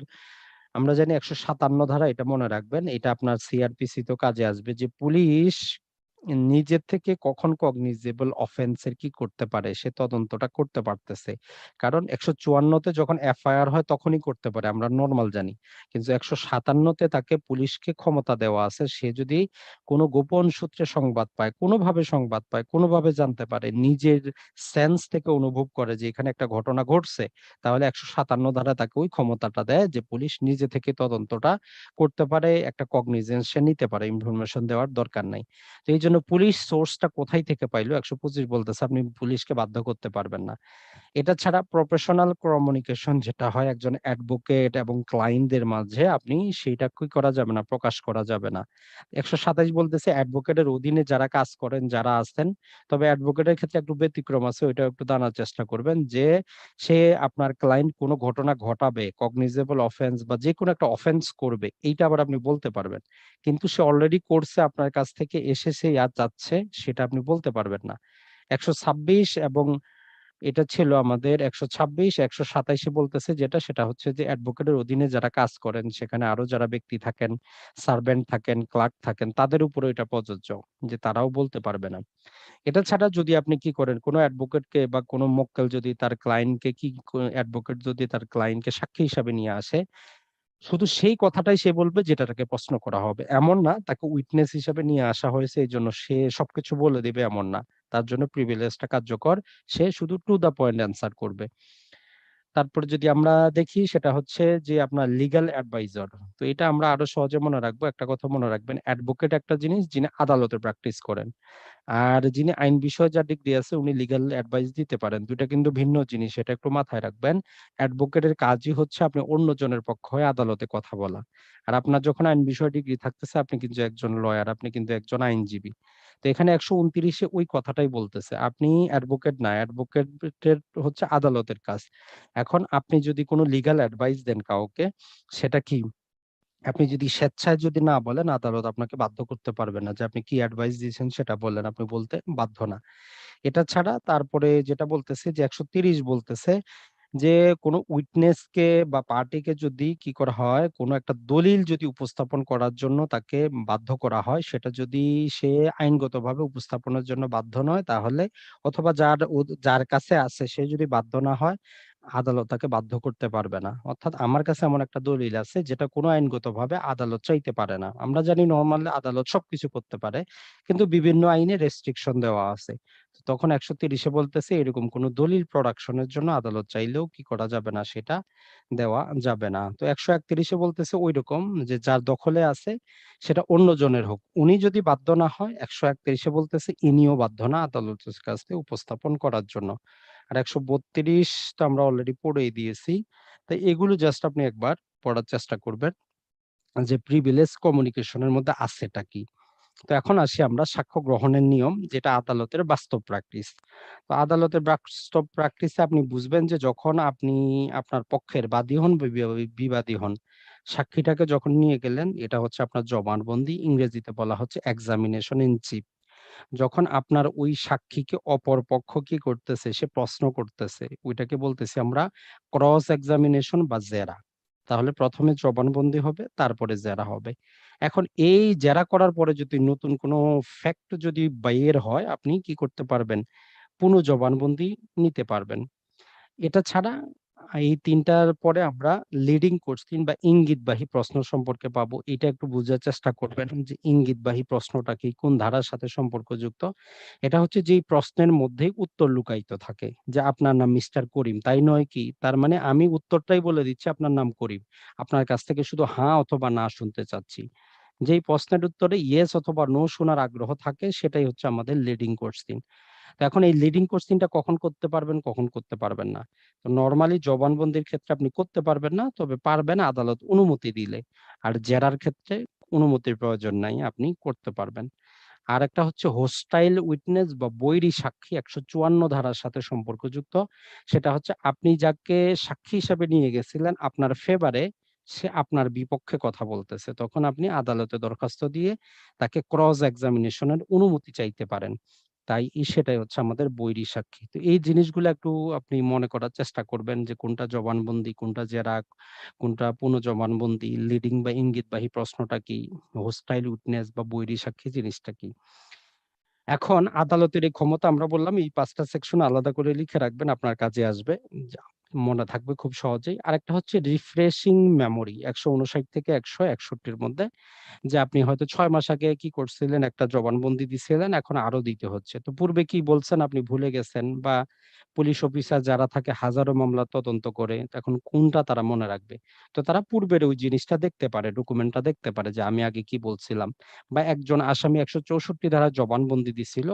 আমরা জানি ১৫৭ ধারা, এটা মনে রাখবেন। এটা আপনার সিআরপিসি তেও কাজে আসবে যে পুলিশ নিজের থেকে কখন কগনিজেবল অফেন্স এর কি করতে পারে সে তদন্তটা করতে পারতেছে। কারণ ১৫৪ তে যখন এফআইআর হয় তখনই করতে পারে, আমরা নরমাল জানি। কিন্তু ১৫৭ তে তাকে পুলিশকে ক্ষমতা দেওয়া আছে। সে যদি কোনো গোপন সূত্রে সংবাদ পায়, কোনোভাবে সংবাদ পায়, কোনোভাবে জানতে পারে, নিজের সেন্স থেকে অনুভব করে যে এখানে একটা ঘটনা ঘটছে, তাহলে ১৫৭ ধারা তাকে ওই ক্ষমতাটা দেয় যে পুলিশ নিজে থেকে তদন্তটা করতে পারে, একটা কগনিজেন্স সে নিতে পারে, ইনফরমেশন দেওয়ার দরকার নাই। তো এইজন্য পুলিশ সোর্সটা কোথায় থেকে পাইলো ১২৫ বলতেছে, আপনি পুলিশকে বাধ্য করতে পারবেন না। এটা ছাড়া প্রফেশনাল কমিউনিকেশন যেটা হয় একজন অ্যাডভোকেট এবং ক্লায়েন্টদের মাঝে, আপনি সেইটা কি করা যাবে না, প্রকাশ করা যাবে না। ১২৭ বলতেছে অ্যাডভোকেটের অধীনে যারা কাজ করেন, যারা আছেন, তবে অ্যাডভোকেটের ক্ষেত্রে একটু ব্যতিক্রম আছে, ওইটাও একটু জানার চেষ্টা করবেন যে সে আপনার ক্লায়েন্ট কোনো ঘটনা ঘটাবে, কগনিজেবল অফেন্স বা যেকোনো একটা অফেন্স করবে, এইটা আবার আপনি বলতে পারবেন। কিন্তু সে অলরেডি করছে, আপনার কাছ থেকে এসেছে আর যাচ্ছে, সেটা আপনি বলতে পারবেন না। ১২৬ এবং এটা ছিল আমাদের ১২৬, ১২৭ এ বলতেছে যেটা, সেটা হচ্ছে যে অ্যাডভোকেটের অধীনে যারা কাজ করেন, সেখানে আরো যারা ব্যক্তি থাকেন, সার্ভেন্ট থাকেন, ক্লার্ক থাকেন, তাদের উপরে এটা প্রযোজ্য যে তারাও বলতে পারবে না। এটা ছাড়া যদি আপনি কি করেন, কোন অ্যাডভোকেটকে বা কোন মক্কেল যদি তার ক্লায়েন্টকে অ্যাডভোকেট যদি তার ক্লায়েন্টকে সাক্ষী হিসাবে নিয়ে আসে, শুধু সেই কথাটাই সে বলবে যেটা তাকে প্রশ্ন করা হবে। এমন না তাকে উইটনেস হিসেবে নিয়ে আসা হয়েছে এজন্য সে সবকিছু বলে দিবে, এমন না। তার জন্য প্রিভিলেজটা কার্যকর। সে শুধু টু দ্য পয়েন্ট অ্যান্সার করবে। তারপরে যদি আমরা দেখি সেটা হচ্ছে যে আপনার লিগ্যাল অ্যাডভাইজার। তো এটা আমরা আরো সহজে মনে রাখবো। একটা কথা মনে রাখবেন, অ্যাডভোকেট একটা জিনিস যিনি আদালতে প্র্যাকটিস করেন। আর যিনি আইন বিষয়ে যার ডিগ্রি আছে উনি লিগ্যাল অ্যাডভাইস দিতে পারেন। ২ টা কিন্তু ভিন্ন জিনিস। এটা একটু মাথায় রাখবেন। অ্যাডভোকেটের কাজই হচ্ছে আপনি অন্যজনের পক্ষ হয়ে আদালতে কথা বলা। আর আপনার যখন আইন বিষয়ে ডিগ্রি থাকতেছে, আপনি কিন্তু একজন লয়ার, আপনি কিন্তু একজন আইনজীবী। তো এখানে ১২৯ এ ওই কথাটাই বলতেছে। আপনি অ্যাডভোকেট না, অ্যাডভোকেটের হচ্ছে আদালতের কাজ। এখন আপনি যদি কোন লিগ্যাল অ্যাডভাইস দেন কাউকে, সেটা কি? আপনি যদি স্বেচ্ছায় যদি না বলেন, আদালত আপনাকে বাধ্য করতে পারবে না যে আপনি কি অ্যাডভাইস দিয়েছেন সেটা বললেন। আপনি বলতে বাধ্য না। এটা ছাড়া তারপরে যেটা বলতেছে যে ১৩০ বলতেছে যে কোনো উইটনেসকে বা পার্টিকে যদি কি করা হয়, কোনো একটা দলিল যদি উপস্থাপন করার জন্য তাকে বাধ্য করা হয়, সেটা যদি সে আইনগতভাবে উপস্থাপনের জন্য বাধ্য নয়, তাহলে অথবা যার কাছে আছে সে যদি বাধ্য না হয়, আদালত তাকে বাধ্য করতে পারবে না। অর্থাৎ আমার কাছে এমন একটা দলিল আছে যেটা কোনো আইনগতভাবে আদালত চাইতে পারে না। আমরা জানি নরমালি আদালত সবকিছু করতে পারে। কিন্তু বিভিন্ন আইনে রেস্ট্রিকশন দেওয়া আছে। তখন ১৩০ এ বলতেছে এরকম কোন দলিল প্রোডাকশনের জন্য আদালত চাইলেও কি করা যাবে না, সেটা দেওয়া যাবে না। তো ১৩১ এ বলতেছে ঐরকম যে যার দখলে আছে সেটা অন্যজনের হোক। উনি যদি বাধ্য না হয়, ১৩১ এ বলতেছে ইনিও বাধ্য না আদালতের কাছে উপস্থাপন করার জন্য। আর ১৩২ তো আমরা অলরেডি পড়েই দিয়েছি। তো এগুলো জাস্ট আপনি একবার পড়ার চেষ্টা করবেন যে প্রিভিলেজ কমিউনিকেশন এর মধ্যে আছেটা কি? তো এখন আসি আমরা সাক্ষ্য গ্রহণের নিয়ম, যেটা আদালতের বাস্তব প্র্যাকটিস। তো আদালতের বাস্তব প্র্যাকটিসে আপনি বুঝবেন যে যখন আপনি আপনার পক্ষের বাদী হন বা বিবাদী হন, সাক্ষীটাকে যখন নিয়ে গেলেন, এটা হচ্ছে আপনার জবানবন্দি, ইংরেজিতে বলা হচ্ছে এক্সামিনেশন ইন চিফ। যখন আপনার ওই সাক্ষীকে অপর পক্ষ কি করতেছে, সে প্রশ্ন করতেছে, ওইটাকে বলতেছি আমরা ক্রস এক্সামিনেশন বা জেরা। তাহলে ১ম এ জবানবন্দি হবে, তারপরে জেরা হবে। এখন এই জেরা করার পরে যদি নতুন কোনো ফ্যাক্ট যদি বের হয়, আপনি কি করতে পারবেন? পুনঃ জবানবন্দি নিতে পারবেন। এটা ছাড়া এই ৩ টার পরে আমরা লিডিং কোশ্চেন বা ইঙ্গিতবাহী প্রশ্ন সম্পর্কে পাবো। এটা একটু বুঝার চেষ্টা করবেন যে ইঙ্গিতবাহী প্রশ্নটা কি? কোন ধারার সাথে সম্পর্কযুক্ত? এটা হচ্ছে যেই প্রশ্নের মধ্যেই উত্তর লুকায়িত থাকে। যে আপনার নাম মিস্টার করিম, তাই নয় কি? তার মানে আমি উত্তরটাই বলে দিচ্ছি আপনার নাম করিম। আপনার কাছ থেকে শুধু হ্যাঁ অথবা না শুনতে চাচ্ছি। যেই প্রশ্নের উত্তরে ইয়েস অথবা নো শোনার আগ্রহ থাকে, সেটাই হচ্ছে আমাদের লিডিং কোশ্চেন। তো এখন এই লিডিং কোশ্চেনটা কখন করতে পারবেন, কখন করতে পারবেন না? তো নরমালি জবানবন্দির ক্ষেত্রে আপনি করতে পারবেন না, তবে পারবেন আদালত অনুমতি দিলে। আর জেরার ক্ষেত্রে অনুমতির প্রয়োজন নাই, আপনি করতে পারবেন। আরেকটা হচ্ছে হোস্টাইল উইটনেস বা বৈরী সাক্ষী, ১৫৪ ধারার সাথে সম্পর্কযুক্ত। সেটা হচ্ছে আপনি যাকে সাক্ষী হিসেবে নিয়ে গেছিলেন আপনার ফেভারে, সে আপনার বিপক্ষে কথা বলতেছে। তখন আপনি আদালতে দরখাস্ত দিয়ে তাকে ক্রস এক্সামিনেশন এর অনুমতি চাইতে পারেন। সেটাই হচ্ছে আমাদের বৈরী সাক্ষী। তো এই জিনিসগুলো একটু আপনি মনে করার চেষ্টা করবেন যে কোনটা জবানবন্দি, কোনটা জেরা, কোনটা পুনঃ জবানবন্দি, লিডিং বা ইঙ্গিতবাহী প্রশ্নটা কি, হোস্টাইল উইটনেস বা বৈরী সাক্ষী জিনিসটা কি। এখন আদালতের এই ক্ষমতা আমরা বললাম এই 5টা সেকশন আলাদা করে লিখে রাখবেন, আপনার কাজে আসবে। যা মনে থাকবে খুব সহজেই। আরেকটা হচ্ছে রিফ্রেশিং মেমোরি ১৫৯ থেকে ১৬১ এর মধ্যে, যে আপনি হয়তো ৬ মাস আগে কি করছিলেন, একটা জবানবন্দি দিছিলেন, এখন আরো দিতে হচ্ছে। তো পূর্বে কি বলছেন আপনি ভুলে গেছেন, বা পুলিশ অফিসার যারা থাকে হাজারো মামলা তদন্ত করে, এখন কোনটা তারা মনে রাখবে? তো তারা পূর্বের ওই জিনিসটা দেখতে পারে, ডকুমেন্টটা দেখতে পারে যে আমি আগে কি বলছিলাম। বা একজন আসামি ১৬৪ ধারায় জবানবন্দি দিছিল।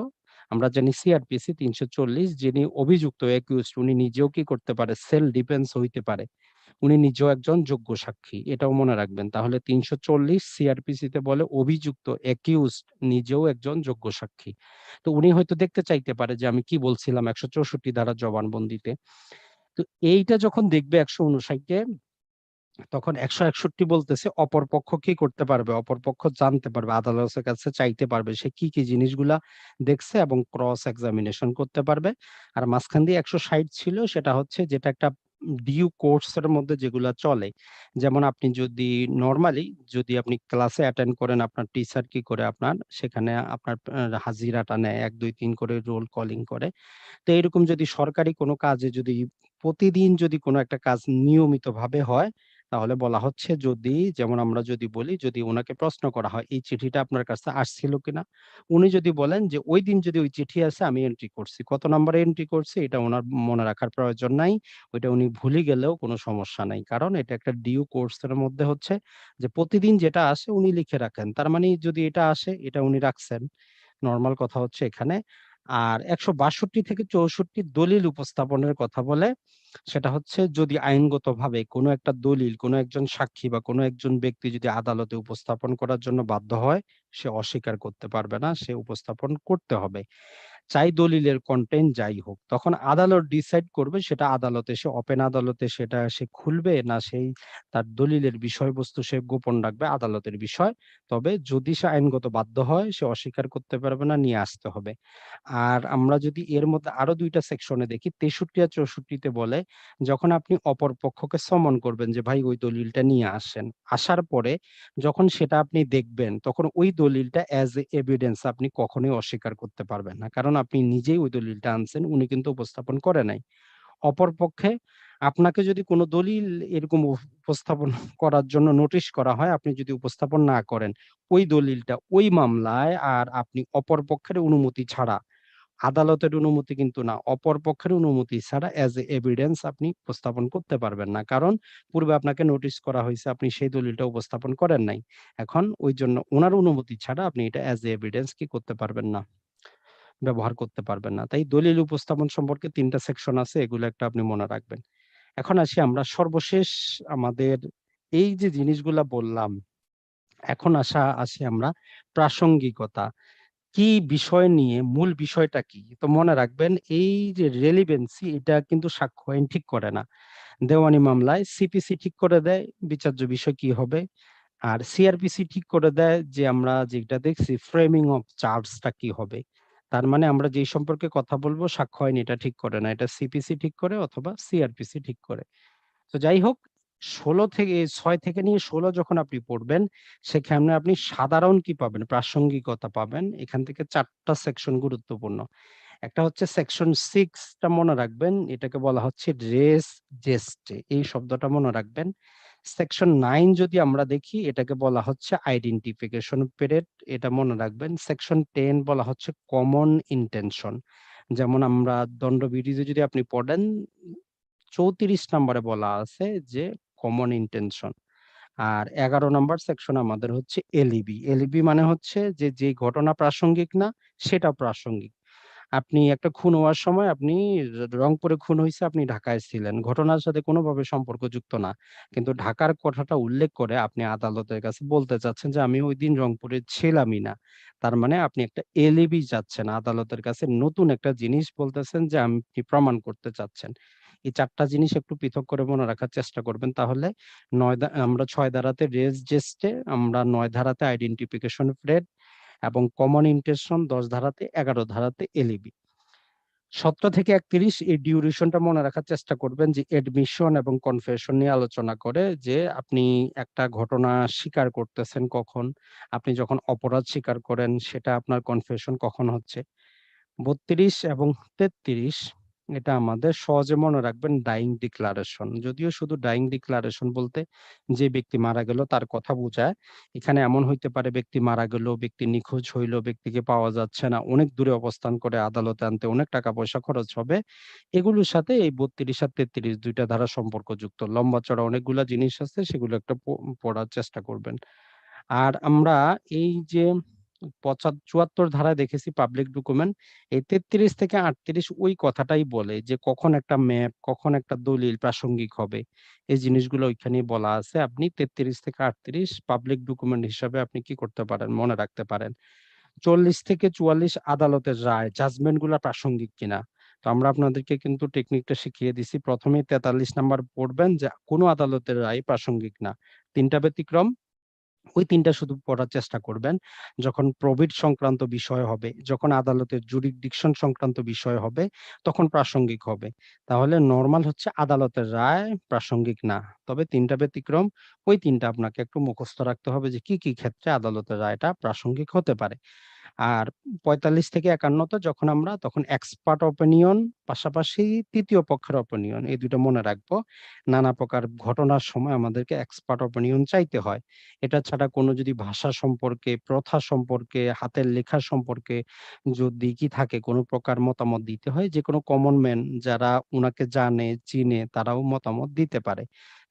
আমরা জানি সিআরপিসি ৩৪০, যিনি অভিযুক্ত অ্যাকিউজড, উনি নিজেও কি করতে পারে, সেলফ ডিফেন্স হইতে পারে। উনি নিজেও একজন যোগ্য সাক্ষী, এটাও মনে রাখবেন। তাহলে ৩৪০ সিআরপিসি তে বলে অভিযুক্ত অ্যাকিউজড নিজেও একজন যোগ্য সাক্ষী। তো উনি হয়তো দেখতে চাইতে পারে যে আমি কি বলছিলাম ১৬৪ ধারার জবানবন্দিতে। তো এইটা যখন দেখবে ১৫৯ এ, তখন ১৬১ বলতেছে অপরপক্ষ কি করতে পারবে? অপরপক্ষ জানতে পারবে, আদালতের কাছে চাইতে পারবে সে কি, কি জিনিসগুলা দেখছে এবং ক্রস এক্সামিনেশন করতে পারবে। আর মাঝখান দিয়ে ১৬০ ছিল, সেটা হচ্ছে যেটা একটা ডিউ কোর্স এর মধ্যে যেগুলা চলে। যেমন আপনি যদি নরমালি যদি আপনি ক্লাসে অ্যাটেন্ড করেন, আপনার টিচার কি করে আপনার সেখানে আপনার হাজিরাটা নেয় ১, ২, ৩ করে রোল কলিং করে। তো এরকম যদি সরকারি কোনো কাজে যদি প্রতিদিন যদি কোনো একটা কাজ নিয়মিতভাবে হয়, তাহলে বলা হচ্ছে, যদি যেমন আমরা যদি বলি, যদি উনাকে প্রশ্ন করা হয়, "এই চিঠিটা আপনার কাছে আসছিল কিনা?" উনি যদি বলেন যে, "ঐদিন যদি ওই চিঠি আসে আমি এন্ট্রি করছি। কত নাম্বারে এন্ট্রি করছি এটা উনার মনে রাখার প্রয়োজন নাই। ওইটা উনি ভুলে গেলেও কোনো সমস্যা নাই।" কারণ এটা একটা ডিউ কোর্স এর মধ্যে হচ্ছে যে প্রতিদিন যেটা আসে উনি লিখে রাখেন। তার মানে যদি এটা আসে এটা উনি রাখছেন। নরমাল কথা হচ্ছে এখানে। আর ১৬২ থেকে ৬৪ দলিল উপস্থাপনের কথা বলে। সেটা হচ্ছে যদি আইনগতভাবে কোনো একটা দলিল, কোনো একজন সাক্ষী বা কোনো একজন ব্যক্তি যদি আদালতে উপস্থাপন করার জন্য বাধ্য হয়, সে অস্বীকার করতে পারবে না। সে উপস্থাপন করতে হবে। চাই দলিলের কনটেন্ট যাই হোক। তখন আদালত ডিসাইড করবে, সেটা আদালতে, সে ওপেন আদালতে সেটা সে খুলবে, না সেই তার দলিলের বিষয়বস্তু সে গোপন রাখবে, আদালতের বিষয়। তবে যদি সে আইনগত বাধ্য হয়, সে অস্বীকার করতে পারবে না, নিয়ে আসতে হবে। আর আমরা যদি এর মধ্যে আরো ২ টা সেকশনে দেখি, ৬৩ আর ৬৪ তে বলে, যখন আপনি অপর পক্ষকে সমন করবেন যে ভাই ওই দলিলটা নিয়ে আসেন। আসার পরে যখন সেটা আপনি দেখবেন, তখন ওই দলিলটা অ্যাজ এ এভিডেন্স আপনি কখনোই অস্বীকার করতে পারবেন না। কারণ আপনি নিজেই ওই দলিলটা আনছেন, উনি কিন্তু উপস্থাপন করে নাই। অপরপক্ষে আপনাকে যদি কোনো দলিল এরকম উপস্থাপন করার জন্য নোটিশ করা হয়, আপনি যদি উপস্থাপন না করেন, ওই দলিলটা ওই মামলায় আর আপনি অপর পক্ষের অনুমতি ছাড়া, আদালতের অনুমতি কিন্তু না, অপর পক্ষের অনুমতি ছাড়া অ্যাজ এ এভিডেন্স আপনি উপস্থাপন করতে পারবেন না। কারণ পূর্বে আপনাকে নোটিস করা হইছে, আপনি সেই দলিলটা উপস্থাপন করেন নাই। এখন ওইজন্য উনার অনুমতি ছাড়া আপনি এটা অ্যাজ এ এভিডেন্স কি করতে পারবেন না, ব্যবহার করতে পারবেন না। তাই দলিল উপস্থাপন সম্পর্কে ৩ টা সেকশন আছে, এগুলো একটা আপনি মনে রাখবেন। এখন আসি আমরা সর্বশেষ আমাদের এই যে জিনিসগুলা বললাম, এখন আসি আমরা প্রাসঙ্গিকতা। কি বিষয় নিয়ে, মূল বিষয়টা কি? তো মনে রাখবেন এই যে রেলিভেন্সি, এটা কিন্তু সাক্ষ্য আইন ঠিক করে না। দেওয়ানি মামলায় সিপিসি ঠিক করে দেয় বিচার্য বিষয় কি হবে। আর সিআরপিসি ঠিক করে দেয় যে আমরা যেটা দেখছি ফ্রেমিং অফ চার্জটা কি হবে। তার মানে আমরা যেই সম্পর্কে কথা বলবো সাক্ষ্য আইন এটা ঠিক করে না। এটা সিপিসি ঠিক করে অথবা সিআরপিসি ঠিক করে। তো যাই হোক, ৬ থেকে নিয়ে ১৬ যখন আপনি পড়বেন, সেখানে আপনি সাধারণ কি পাবেন? প্রাসঙ্গিকতা পাবেন। এখান থেকে ৪ টা সেকশন গুরুত্বপূর্ণ। একটা হচ্ছে সেকশন ৬ টা মনে রাখবেন। এটাকে বলা হচ্ছে রেস জেস্টে। এই শব্দটা মনে রাখবেন। সেকশন ৯ যদি আমরা দেখি, এটাকে বলা হচ্ছে আইডেন্টিফিকেশন পিরিয়ড। এটা মনে রাখবেন। সেকশন ১০ বলা হচ্ছে কমন ইনটেনশন। যেমন আমরা দণ্ডবিধিতে যদি আপনি পড়েন, ৩৪ নম্বরে বলা আছে যে কমন ইনটেনশন। আর ১১ নাম্বার সেকশন আমাদের হচ্ছে এলইবি। এলইবি মানে হচ্ছে যে, যে ঘটনা প্রাসঙ্গিক না সেটা প্রাসঙ্গিক। আপনি একটা খুন হওয়ার সময় আপনি রংপুরে খুন হইছে, আপনি ঢাকায় ছিলেন। ঘটনার সাথে কোনোভাবে সম্পর্কযুক্ত না। কিন্তু ঢাকার কথাটা উল্লেখ করে আপনি আদালতের কাছে বলতে চাচ্ছেন যে আমি ঐদিন রংপুরে ছিলামই না। তার মানে আপনি একটা এলিবি চাচ্ছেন। আদালতের কাছে নতুন একটা জিনিস বলতেছেন যে আপনি প্রমাণ করতে চাচ্ছেন। এই ৪ টা জিনিস একটু পৃথক করে মনে রাখার চেষ্টা করবেন, তাহলে ৬ ধারাতে রেস জেস্টে, আমরা ৯ ধারাতে আইডেন্টিফিকেশন অফ রেড এবং কমন ইন্টেনশন ১০ ধারাতে, ১১ ধারাতে এলিবি। 17 থেকে 31 এই ডিউরেশনটা মনে রাখার চেষ্টা করবেন যে এডমিশন এবং কনফেশন নিয়ে আলোচনা করে, যে আপনি একটা ঘটনা স্বীকার করতেছেন কখন, আপনি যখন অপরাধ স্বীকার করেন সেটা আপনার কনফেশন কখন হচ্ছে। ৩২ এবং ৩৩ এটা আমাদের সহজে মনে রাখবেন ডাইং ডিক্লারেশন। যদিও শুধু ডাইং ডিক্লারেশন বলতে যে ব্যক্তি মারা গেল তার কথা বোঝায়। এখানে এমন হইতে পারে ব্যক্তি মারা গেল, ব্যক্তি নিখোঁজ হইল, ব্যক্তিকে পাওয়া যাচ্ছে না, অনেক দূরে অবস্থান করে আদালতে আনতে অনেক টাকা পয়সা খরচ হবে। এগুলোর সাথে এই ৩২ আর ৩৩ ২ টা ধারা সম্পর্কযুক্ত। লম্বা চড়া অনেকগুলা জিনিস আছে, সেগুলো একটা পড়ার চেষ্টা করবেন। আর আমরা এই যে ৭৪ ধারায় দেখেছি পাবলিক ডকুমেন্ট, এই ৩৩ থেকে ৩৮ ওই কথাটাই বলে যে কখন একটা ম্যাপ, কখন একটা দলিল প্রাসঙ্গিক হবে। এই জিনিসগুলো ওইখানেই বলা আছে। আপনি ৩৩ থেকে ৩৮ পাবলিক ডকুমেন্ট হিসাবে আপনি কি করতে পারেন, মনে রাখতে পারেন। ৪০ থেকে ৪৪ আদালতের রায়, জাজমেন্ট গুলা প্রাসঙ্গিক কিনা। তো আমরা আপনাদেরকে কিন্তু টেকনিকটা শিখিয়ে দিছি। প্রথমেই ৪৩ নাম্বার পড়বেন যে কোন আদালতের রায় প্রাসঙ্গিক না। ৩ টা ব্যতিক্রম, ওই ৩ টা শুধু পড়ার চেষ্টা করবেন। যখন প্রভিট সংক্রান্ত বিষয় হবে, যখন আদালতের জুরিসডিকশন সংক্রান্ত বিষয় হবে, তখন প্রাসঙ্গিক হবে। তাহলে নরমাল হচ্ছে আদালতের রায় প্রাসঙ্গিক না। তবে ৩ টা ব্যতিক্রম, ওই ৩ টা আপনাকে একটু মুখস্থ রাখতে হবে যে কি, কি ক্ষেত্রে আদালতের রায়টা প্রাসঙ্গিক হতে পারে। আর ৪৫ থেকে ৫১ তে যখন আমরা তখন এক্সপার্ট ওপিনিয়ন, পাশাপাশি ৩য় পক্ষের ওপিনিয়ন, এই ২ টা মনে রাখবো। নানা প্রকার ঘটনার সময় আমাদেরকে এক্সপার্ট ওপিনিয়ন চাইতে হয়। এটা ছাড়া কোনো যদি ভাষা সম্পর্কে, প্রথা সম্পর্কে, হাতের লেখা সম্পর্কে যদি কি থাকে কোনো প্রকার মতামত দিতে হয়, যেকোনো কমন ম্যান যারা উনাকে জানে, চিনে তারাও মতামত দিতে পারে।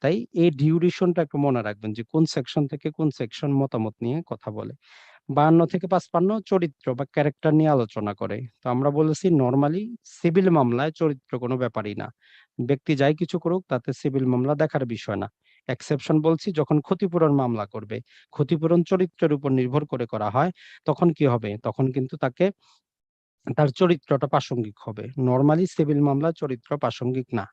তাই এই ডিউরেশনটা একটু মনে রাখবেন যে কোন সেকশন থেকে কোন সেকশন মতামত নিয়ে কথা বলে। ৫২ থেকে ৫৫ চরিত্র বা ক্যারেক্টার নিয়ে আলোচনা করে। তো আমরা বলেছি নরমালি সিভিল মামলায় চরিত্র কোনো ব্যাপারই না। ব্যক্তি যাই কিছু করুক তাতে সিভিল মামলা দেখার বিষয় না। এক্সেপশন বলছি যখন ক্ষতিপূরণ মামলা করবে। ক্ষতিপূরণ চরিত্রের উপর নির্ভর করে করা হয়, তখন কি হবে? তখন কিন্তু তাকে তার চরিত্রটা প্রাসঙ্গিক হবে। নরমালি সিভিল মামলায় চরিত্র প্রাসঙ্গিক না।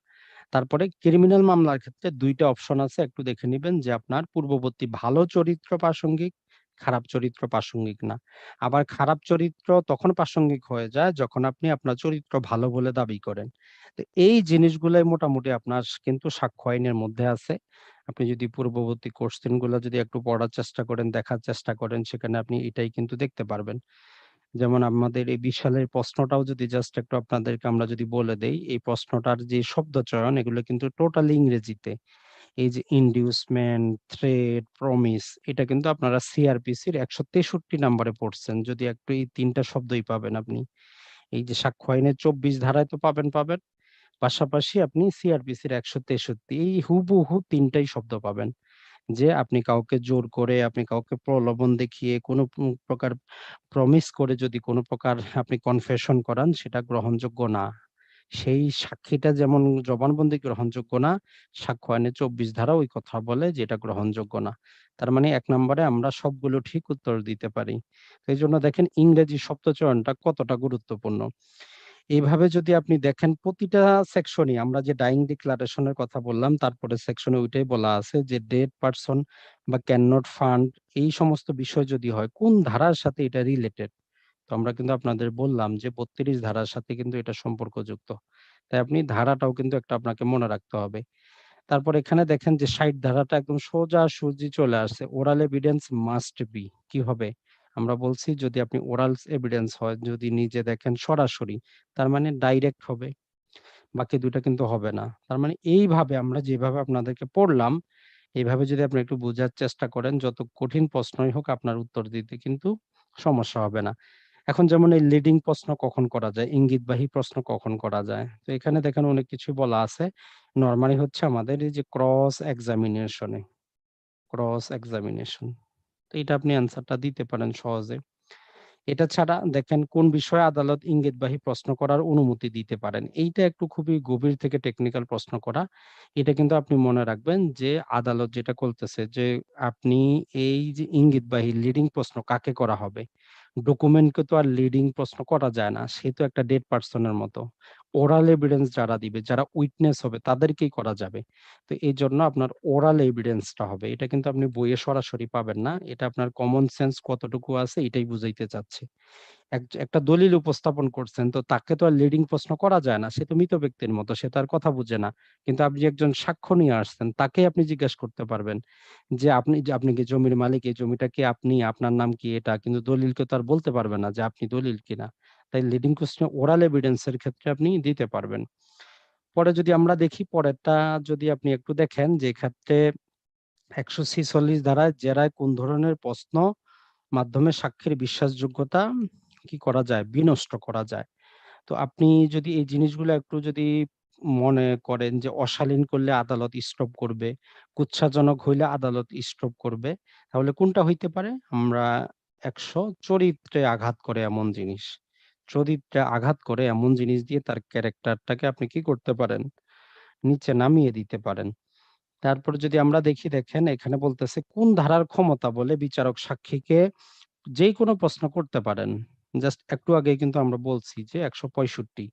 তারপরে ক্রিমিনাল মামলার ক্ষেত্রে ২ টা অপশন আছে, একটু দেখে নিবেন যে আপনার পূর্ববর্তী ভালো চরিত্র প্রাসঙ্গিক, খারাপ চরিত্র প্রাসঙ্গিক না। আবার খারাপ চরিত্র তখন প্রাসঙ্গিক হয়ে যায় যখন আপনি আপনার চরিত্র ভালো বলে দাবি করেন। তো এই জিনিসগুলাই মোটামুটি আপনার কিন্তু সাক্ষ্য আইনের মধ্যে আছে। আপনি যদি পূর্ববর্তী কোশ্চেন গুলা যদি একটু পড়ার চেষ্টা করেন, দেখার চেষ্টা করেন, সেখানে আপনি এটাই কিন্তু দেখতে পারবেন। যেমন আমাদের এই ২০ সালের প্রশ্নটাও যদি জাস্ট একটু আপনাদেরকে আমরা যদি বলে দেই, এই প্রশ্নটার যে শব্দচয়ন এগুলো কিন্তু টোটালি ইংরেজিতে। এই যে ইনডিউসমেন্ট, থ্রেট, প্রমিস এটা কিন্তু আপনারা সিআরপিসির ১৬৩ নম্বরে পড়ছেন। যদি একটু এই ৩ টা শব্দই পাবেন আপনি। এই যে সাক্ষ্য আইনের ২৪ ধারায় তো পাবেন। পাশাপাশি আপনি সিআরপিসির ১৬৩ এই হুবহু ৩ টাই শব্দ পাবেন। যে আপনি কাউকে জোর করে, আপনি কাউকে প্রলোভন দেখিয়ে কোনো প্রকার প্রমিস করে যদি কোনো প্রকার আপনি কনফেশন করান সেটা গ্রহণযোগ্য না। সেই সাক্ষীটা যেমন জবানবন্দি গ্রহণযোগ্য না, সাক্ষ্য আইনে ২৪ ধারা ওই কথা বলে যে এটা গ্রহণযোগ্য না। তার মানে ১ নম্বরে আমরা সবগুলো ঠিক উত্তর দিতে পারি। তো এইজন্য দেখেন ইংরেজি শব্দচয়নটা কতটা গুরুত্বপূর্ণ। এইভাবে যদি আপনি দেখেন প্রতিটা সেকশনই আমরা যে ডাইং ডিক্লারেশন এর কথা বললাম, তারপরের সেকশনে ওইটাই বলা আছে যে ডেড পারসন বা ক্যান নট ফান্ড এই সমস্ত বিষয় যদি হয় কোন ধারার সাথে এটা রিলেটেড। তো আমরা কিন্তু আপনাদের বললাম যে ৩২ ধারার সাথে কিন্তু এটা সম্পর্কযুক্ত। তাই আপনি ধারাটাও কিন্তু একটা আপনাকে মনে রাখতে হবে। তারপর এখানে দেখেন যে ৬০ ধারাটা একদম সোজাসুজি চলে আসছে। Oral evidence must be. কি হবে? আমরা বলছি যদি আপনি ওরাল এভিডেন্স হয়, যদি নিজে দেখেন সরাসরি, তার মানে ডাইরেক্ট হবে। বাকি ২ টা কিন্তু হবে না। তার মানে এইভাবে আমরা যেভাবে আপনাদেরকে পড়লাম, এইভাবে যদি আপনি একটু বোঝার চেষ্টা করেন, যত কঠিন প্রশ্নই হোক আপনার উত্তর দিতে কিন্তু সমস্যা হবে না। এখন যেমন এই লিডিং প্রশ্ন কখন করা যায়, ইঙ্গিতবাহী প্রশ্ন কখন করা যায়। তো এখানে দেখেন অনেক কিছুই বলা আছে। নরমালি হচ্ছে আমাদের এই যে ক্রস এক্সামিনেশন। তো এটা আপনি অ্যান্সারটা দিতে পারেন সহজে। এটা ছাড়া দেখেন কোন বিষয়ে আদালত ইঙ্গিতবাহী প্রশ্ন করার অনুমতি দিতে পারেন। এইটা একটু খুবই গভীর থেকে টেকনিক্যাল প্রশ্ন করা। এটা কিন্তু আপনি মনে রাখবেন যে আদালত যেটা করতেছে যে আপনি এই যে ইঙ্গিতবাহী লিডিং প্রশ্ন কাকে করা হবে? ডকুমেন্টকে তো আর লিডিং প্রশ্ন করা যায় না। সে তো একটা ডেড পারসন এর মতো। ওরাল এভিডেন্স যারা দিবে, যারা উইটনেস হবে, তাদেরকেই করা যাবে। তো এই জন্য আপনার ওরাল এভিডেন্সটা হবে। এটা কিন্তু আপনি বইয়ে সরাসরি পাবেন না। এটা আপনার কমন সেন্স কতটুকু আছে এটাই বুঝাইতে চাচ্ছে। একটা দলিল উপস্থাপন করছেন, তো তাকে তো আর লিডিং প্রশ্ন করা যায় না। সে তো মৃত ব্যক্তির মতো, সে তার কথা বুঝে না। কিন্তু আপনি একজন সাক্ষ্য নিয়ে আসছেন, তাকে আপনি জিজ্ঞেস করতে পারবেন যে আপনি কি জমির মালিক, এই জমিটা কি আপনি, আপনার নাম কি, এটা কিন্তু দলিলকে তো আর বলতে পারবে না যে আপনি দলিল কিনা। তাই লিডিং কোশ্চেন ওরাল এভিডেন্স এর ক্ষেত্রে আপনি দিতে পারবেন। পরে যদি আমরা দেখি, পরেরটা যদি আপনি একটু দেখেন, যে ক্ষেত্রে ১৪৬ ধারায় জেরায় কোন ধরনের প্রশ্ন মাধ্যমে সাক্ষীর বিশ্বাসযোগ্যতা কি করা যায়, বিনষ্ট করা যায়। তো আপনি যদি এই জিনিসগুলো একটু যদি মনে করেন, যে অশালীন করলে আদালত স্টপ করবে, কুৎসাজনক হইলে আদালত স্টপ করবে, তাহলে কোনটা হইতে পারে? আমরা ১০০ চরিত্রে আঘাত করে এমন জিনিস। চরিত্রে আঘাত করে এমন জিনিস দিয়ে তার ক্যারেক্টারটাকে আপনি কি করতে পারেন? নিচে নামিয়ে দিতে পারেন। তারপরে যদি আমরা দেখি, দেখেন এখানে বলতেছে কোন ধারার ক্ষমতা বলে বিচারক সাক্ষীকে যেকোনো প্রশ্ন করতে পারেন। জাস্ট একটু আগেই কিন্তু আমরা বলছি যে ১৬৫।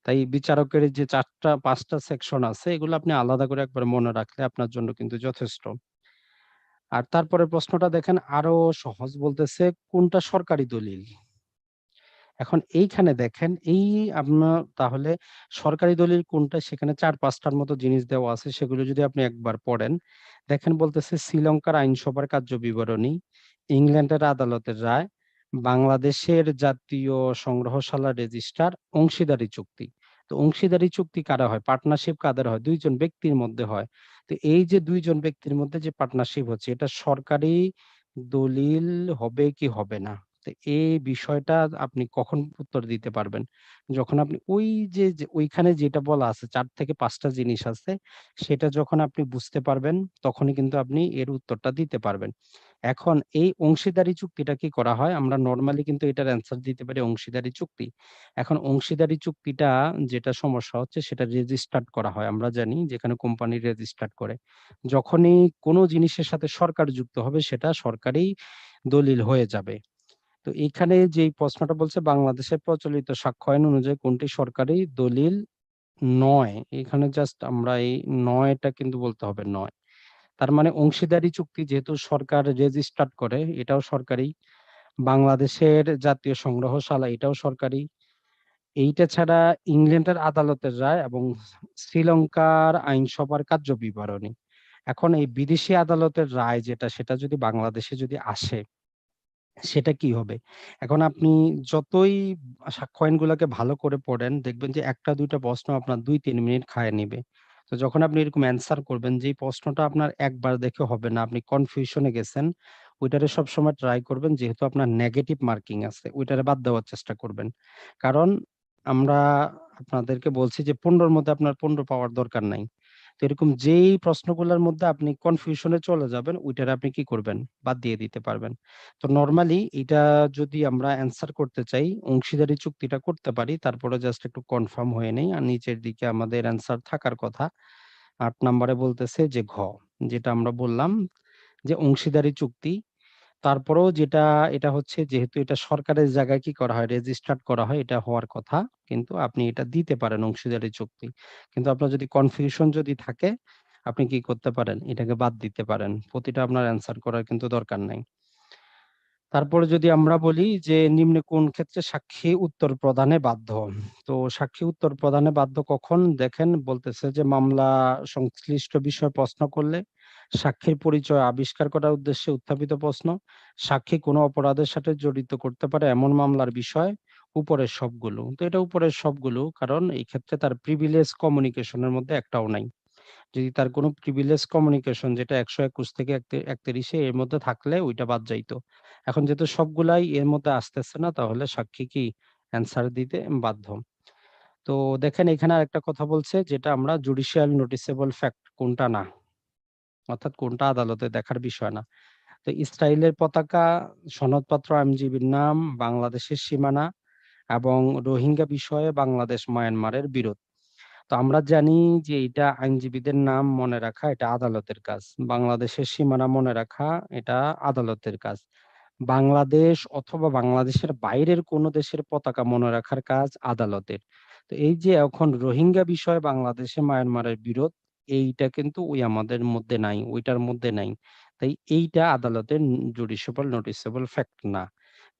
তাই বিচারকের যে ৫টা সেকশন আছে, এগুলো আপনি আলাদা করে একবার মনে রাখলে আপনার জন্য কিন্তু যথেষ্ট। আর তারপরের প্রশ্নটা দেখেন, আরো সহজ, বলতেছে কোনটা সরকারি দলিল? এখন এইখানে দেখেন, আপনার তাহলে সরকারি দলিল কোনটা, সেখানে ৪-৫ টার মতো জিনিস দেওয়া আছে। সেগুলো যদি আপনি একবার পড়েন, দেখেন বলতেছে শ্রীলঙ্কার আইনসভার কার্য বিবরণী, ইংল্যান্ডের আদালতের রায়, বাংলাদেশের জাতীয় সংগ্রহশালা রেজিস্টার, অংশীদারি চুক্তি। তো অংশীদারি চুক্তি কারা হয়? পার্টনারশিপ কাদের হয়? ২ জন ব্যক্তির মধ্যে হয়। তো এই যে ২ জন ব্যক্তির মধ্যে যে পার্টনারশিপ হচ্ছে, এটা সরকারি দলিল হবে কি হবে না? তো এই বিষয়টা আপনি কখন উত্তর দিতে পারবেন? যখন আপনি যে ওইখানে যেটা বলা আছে ৪ থেকে ৫ টা জিনিস আছে, সেটা যখন আপনি বুঝতে পারবেন, তখনই কিন্তু আপনি এর উত্তরটা দিতে পারবেন। এখন এই অংশীদারি চুক্তিটা কি করা হয়? আমরা নরমালি কিন্তু এটার অ্যান্সার দিতে পারি অংশীদারি চুক্তি। এখন অংশীদারি চুক্তিটা, যেটা সমস্যা হচ্ছে, সেটা রেজিস্টার্ড করা হয়। আমরা জানি যেখানে কোম্পানি রেজিস্টার্ড করে। যখনই কোনো জিনিসের সাথে সরকার যুক্ত হবে, সেটা সরকারি দলিল হয়ে যাবে। তো এখানে যেই প্রশ্নটা বলছে, বাংলাদেশের প্রচলিত সাক্ষ্য আইন অনুযায়ী কোনটি সরকারি দলিল নয়? এখানে জাস্ট আমরা এই নয়টা কিন্তু বলতে হবে, নয়। তার মানে অংশীদারি চুক্তি যেহেতু সরকার রেজিস্টার্ড করে, এটাও সরকারি। বাংলাদেশের জাতীয় সংগ্রহশালা, এটাও সরকারি। এইটা ছাড়া ইংল্যান্ডের আদালতের রায় এবং শ্রীলঙ্কার আইনসভার কার্য বিবরণী। এখন এই বিদেশি আদালতের রায় যেটা, সেটা যদি বাংলাদেশে যদি আসে, সেটা কি হবে? এখন আপনি যতই সাক্ষ্য আইনগুলাকে ভালো করে পড়েন, দেখবেন যে ১ টা ২ টা প্রশ্ন আপনার ২-৩ মিনিট খাইয়ে নিবে। তো যখন আপনি এরকম অ্যান্সার করবেন, যেই প্রশ্নটা আপনার একবার দেখে হবে না, আপনি কনফিউশন এ গেছেন, ওইটারে সবসময় ট্রাই করবেন, যেহেতু আপনার নেগেটিভ মার্কিং আছে, ওইটারে বাদ দেওয়ার চেষ্টা করবেন। কারণ আমরা আপনাদেরকে বলছি যে ১৫ র মধ্যে আপনার ১৫ পাওয়ার দরকার নাই। তো এরকম যেই প্রশ্নগুলার মধ্যে আপনি কনফিউশন এ চলে যাবেন, ওইটারে আপনি কি করবেন? বাদ দিয়ে দিতে পারবেন। তো নরমালি এটা যদি আমরা অ্যান্সার করতে চাই, অংশীদারি চুক্তিটা করতে পারি। তারপরে জাস্ট একটু কনফার্ম হয়ে নেই। আর নিচের দিকে আমাদের অ্যান্সার থাকার কথা। ৮ নাম্বারে বলতেছে যে যেটা আমরা বললাম যে অংশীদারি চুক্তি। তারপরেও যেটা, এটা হচ্ছে যেহেতু এটা সরকারের জায়গায় কি করা হয়, রেজিস্টার্ড করা হয়, এটা হওয়ার কথা। কিন্তু আপনি এটা দিতে পারেন অংশীদারি চুক্তি। কিন্তু আপনার যদি কনফিউশন যদি থাকে, আপনি কি করতে পারেন? এটাকে বাদ দিতে পারেন। প্রতিটা আপনার অ্যান্সার করার কিন্তু দরকার নাই। তারপরে যদি আমরা বলি যে নিম্নে কোন ক্ষেত্রে সাক্ষী উত্তর প্রদানে বাধ্য? তো সাক্ষী উত্তর প্রদানে বাধ্য কখন? দেখেন বলতেছে যে মামলা সংশ্লিষ্ট বিষয়ে প্রশ্ন করলে, সাক্ষীর পরিচয় আবিষ্কার করার উদ্দেশ্যে উত্থাপিত প্রশ্ন, সাক্ষী কোনো অপরাধের সাথে জড়িত করতে পারে এমন মামলার বিষয়, উপরের সবগুলো। তো এটা উপরের সবগুলো, কারণ এই ক্ষেত্রে তার প্রিভিলেজ কমিউনিকেশন এর মধ্যে একটাও নাই। যদি তার কোনো প্রিভিলেজ কমিউনিকেশন, যেটা ১২১ থেকে ৩১ এর মধ্যে থাকলে ওইটা বাদ যাইত। এখন যেহেতু সবগুলাই এর মধ্যে আসতেছে না, তাহলে সাক্ষী কি অ্যান্সার দিতে বাধ্য। তো দেখেন এখানে আরেকটা কথা বলছে, যেটা আমরা জুডিশিয়াল নোটিসেবল ফ্যাক্ট কোনটা না, অর্থাৎ কোনটা আদালতে দেখার বিষয় না। তো ইসরায়েলের পতাকা, সনদপত্র, আইনজীবীর নাম, বাংলাদেশের সীমানা এবং রোহিঙ্গা বিষয়ে বাংলাদেশ মায়ানমারের বিরোধ। তো আমরা জানি যে এটা আইনজীবীদের নাম মনে রাখা, এটা আদালতের কাজ। বাংলাদেশের সীমানা মনে রাখা, এটা আদালতের কাজ। বাংলাদেশ অথবা বাংলাদেশের বাইরের কোনো দেশের পতাকা মনে রাখার কাজ আদালতের। তো এই যে এখন রোহিঙ্গা বিষয়ে বাংলাদেশে মায়ানমারের বিরোধ, এইটা কিন্তু ওই আমাদের মধ্যে নাই, ওইটার মধ্যে নাই। তাই এইটা আদালতের জুডিশিয়াল নোটিসেবল ফ্যাক্ট না।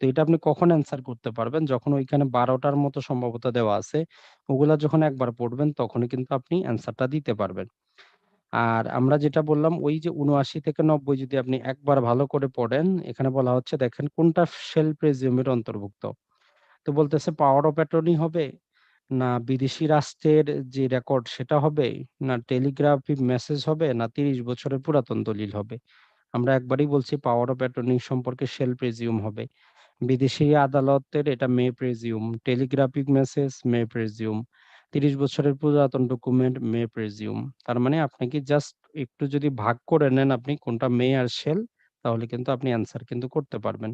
তো এটা আপনি কখন অ্যান্সার করতে পারবেন? যখন ওইখানে ১২টার মতো সম্ভবত দেওয়া আছে। ওগুলা যখন একবার পড়বেন তখনই কিন্তু আপনি অ্যান্সারটা দিতে পারবেন। আর আমরা যেটা বললাম ওই যে ৭৯ থেকে ৯০ যদি আপনি একবার ভালো করে পড়েন, এখানে বলা হচ্ছে দেখেন কোনটা শেল প্রেজিউম এর অন্তর্ভুক্ত। তো বলতেছে পাওয়ার অফ অ্যাটর্নি হবে, না বিদেশি রাষ্ট্রের যে রেকর্ড সেটা হবে, না টেলিগ্রাফিক মেসেজ হবে, না ৩০ বছরের পুরাতন দলিল হবে। আমরা একবারেই বলছি পাওয়ার অফ অ্যাটর্নি সম্পর্কে শেল প্রেজিউম হবে। বিদেশি আদালতের এটা মে প্রেজিউম, টেলিগ্রাফিক মেসেজ মে প্রেজিউম, ৩০ বছরের পুরাতন ডকুমেন্ট মে প্রেজিউম। তার মানে আপনাকে জাস্ট একটু যদি ভাগ করে নেন আপনি কোনটা মে আর শেল, তাহলে কিন্তু আপনি অ্যান্সার কিন্তু করতে পারবেন।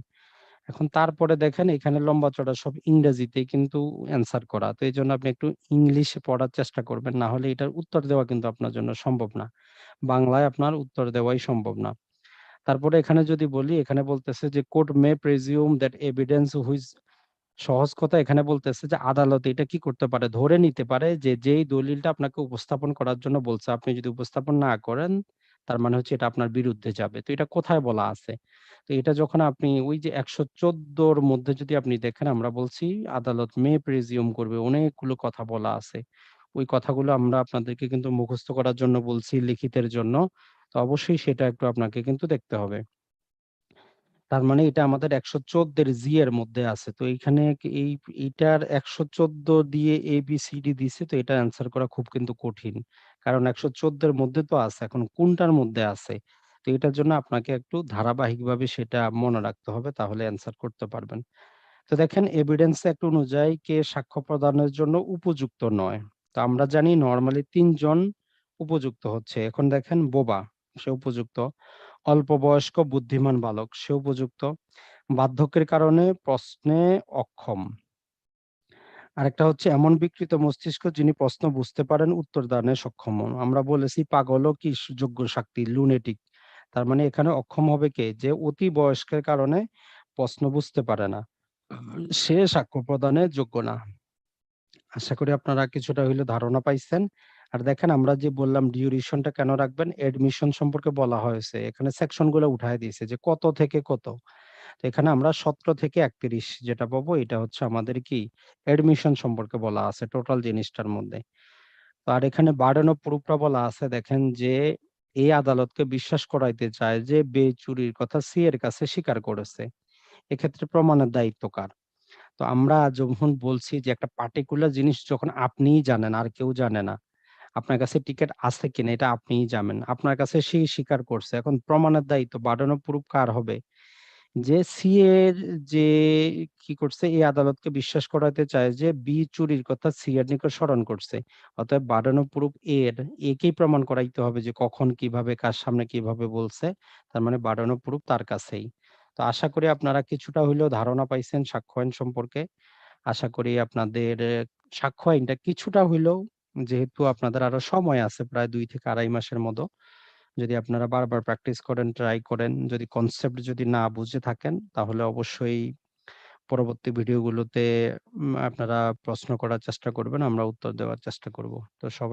এখন তারপরে দেখেন এখানে লম্বা চড়া সব ইংরেজিতেই কিন্তু অ্যান্সার করা। তো এজন্য আপনি একটু ইংলিশে পড়ার চেষ্টা করবেন। না হলে এটার উত্তর দেওয়া কিন্তু আপনার জন্য সম্ভব না। বাংলায় আপনার উত্তর দেওয়াই সম্ভব না। তারপরে এখানে যদি বলি, এখানে বলতেছে যে court May presume that evidence which, সহজ কথা এখানে বলতেছে যে আদালত এটা কি করতে পারে? ধরে নিতে পারে যে যেই দলিলটা আপনাকে উপস্থাপন করার জন্য বলছে, আপনি যদি উপস্থাপন না করেন, তার মানে হচ্ছে এটা আপনার বিরুদ্ধে যাবে। তো এটা কোথায় বলা আছে? তো এটা যখন আপনি ওই যে ১১৪ র মধ্যে যদি আপনি দেখেন, আমরা বলছি আদালত মে প্রিজিউম করবে। অনেকগুলো কথা বলা আছে। ওই কথাগুলো আমরা আপনাদেরকে কিন্তু মুখস্থ করার জন্য বলছি, লিখিতের জন্য। তো অবশ্যই সেটা একটু আপনাকে কিন্তু দেখতে হবে। তার মানে এটা আমাদের ১১৪ এর জি এর মধ্যে আছে। তো এইখানে এইটার ১১৪ দিয়ে ABCD দিছে, তো এটা অ্যান্সার করা খুব কিন্তু কঠিন। কারণ ১১৪ এর মধ্যে তো আছে। এখন কোনটার মধ্যে আছে? তো এটার জন্য আপনাকে একটু ধারাবাহিকভাবে সেটা মনে রাখতে হবে, তাহলে অ্যান্সার করতে পারবেন। তো দেখেন এভিডেন্স অ্যাক্ট অনুযায়ী কে সাক্ষ্য প্রদানের জন্য উপযুক্ত নয়। তো আমরা জানি নরমালি ৩ জন উপযুক্ত হচ্ছে। এখন দেখেন বোবা, সে উপযুক্ত। অল্প বয়স্ক বুদ্ধিমান বালক, সে উপযুক্ত। বার্ধক্যের কারণে প্রশ্নে অক্ষম। আরেকটা হচ্ছে এমন বিকৃত মস্তিষ্ক যিনি প্রশ্ন বুঝতে পারেন, উত্তর দানে সক্ষম হন। আমরা বলেছি পাগলও কি যোগ্য সাক্ষী, লুনেটিক। তার মানে এখানে অক্ষম হবে কে? যে অতি বয়স্কের কারণে প্রশ্ন বুঝতে পারে না। সে সাক্ষ্য প্রদানে যোগ্য না। আশা করি আপনারা কিছুটা হইলেও ধারণা পাইছেন। আর দেখেন আমরা যে বললাম ডিউরেশনটা কেন রাখবেন? অ্যাডমিশন সম্পর্কে বলা হয়েছে। এখানে সেকশন গুলো উঠায় দিয়েছে যে কত থেকে কত। তো এখানে আমরা ১৭ থেকে ৩১ যেটা পাবো এটা হচ্ছে আমাদের কি অ্যাডমিশন সম্পর্কে বলা আছে টোটাল জিনিসটার মধ্যে। তো আর এখানে বার্ডেন অফ প্রুফটা বলা আছে দেখেন যে এই আদালতকে বিশ্বাস করাইতে চায় যে বে চুরির কথা সি এর কাছে স্বীকার করেছে। এক্ষেত্রে প্রমাণের দায়িত্ব কার? তো আমরা যখন বলছি যে একটা পার্টিকুলার জিনিস যখন আপনিই জানেন আর কেউ জানে না। আপনার কাছে টিকেট আছে কিনা এটা আপনিই জানেন। আপনার কাছে সে স্বীকার করছে। এখন প্রমাণের দায়িত্ব বার্ডেন অফ প্রুফ কার হবে? যে সি এর যে কি করছে এই আদালতকে বিশ্বাস করাতে চায় যে বি চুরির কথা সি এর নিকট স্মরণ করছে। অতএব বার্ডেন অফ প্রুফ এর একেই প্রমাণ করাইতে হবে যে কখন কিভাবে কার সামনে কিভাবে বলছে। তার মানে বার্ডেন অফ প্রুফ তার কাছেই। তো আশা করি আপনারা কিছুটা হইলেও ধারণা পাইছেন সাক্ষ্য আইন সম্পর্কে। আশা করি আপনাদের সাক্ষ্য আইনটা কিছুটা হইলেও, যেহেতু আপনাদের আরো সময় আছে প্রায় ২ থেকে ২.৫ মাসের মতো। যদি আপনারা বারবার প্র্যাকটিস করেন, ট্রাই করেন, যদি কনসেপ্ট যদি না বুঝে থাকেন তাহলে অবশ্যই পরবর্তী ভিডিওগুলোতে আপনারা প্রশ্ন করার চেষ্টা করবেন। আমরা উত্তর দেওয়ার চেষ্টা করব। তো সবাই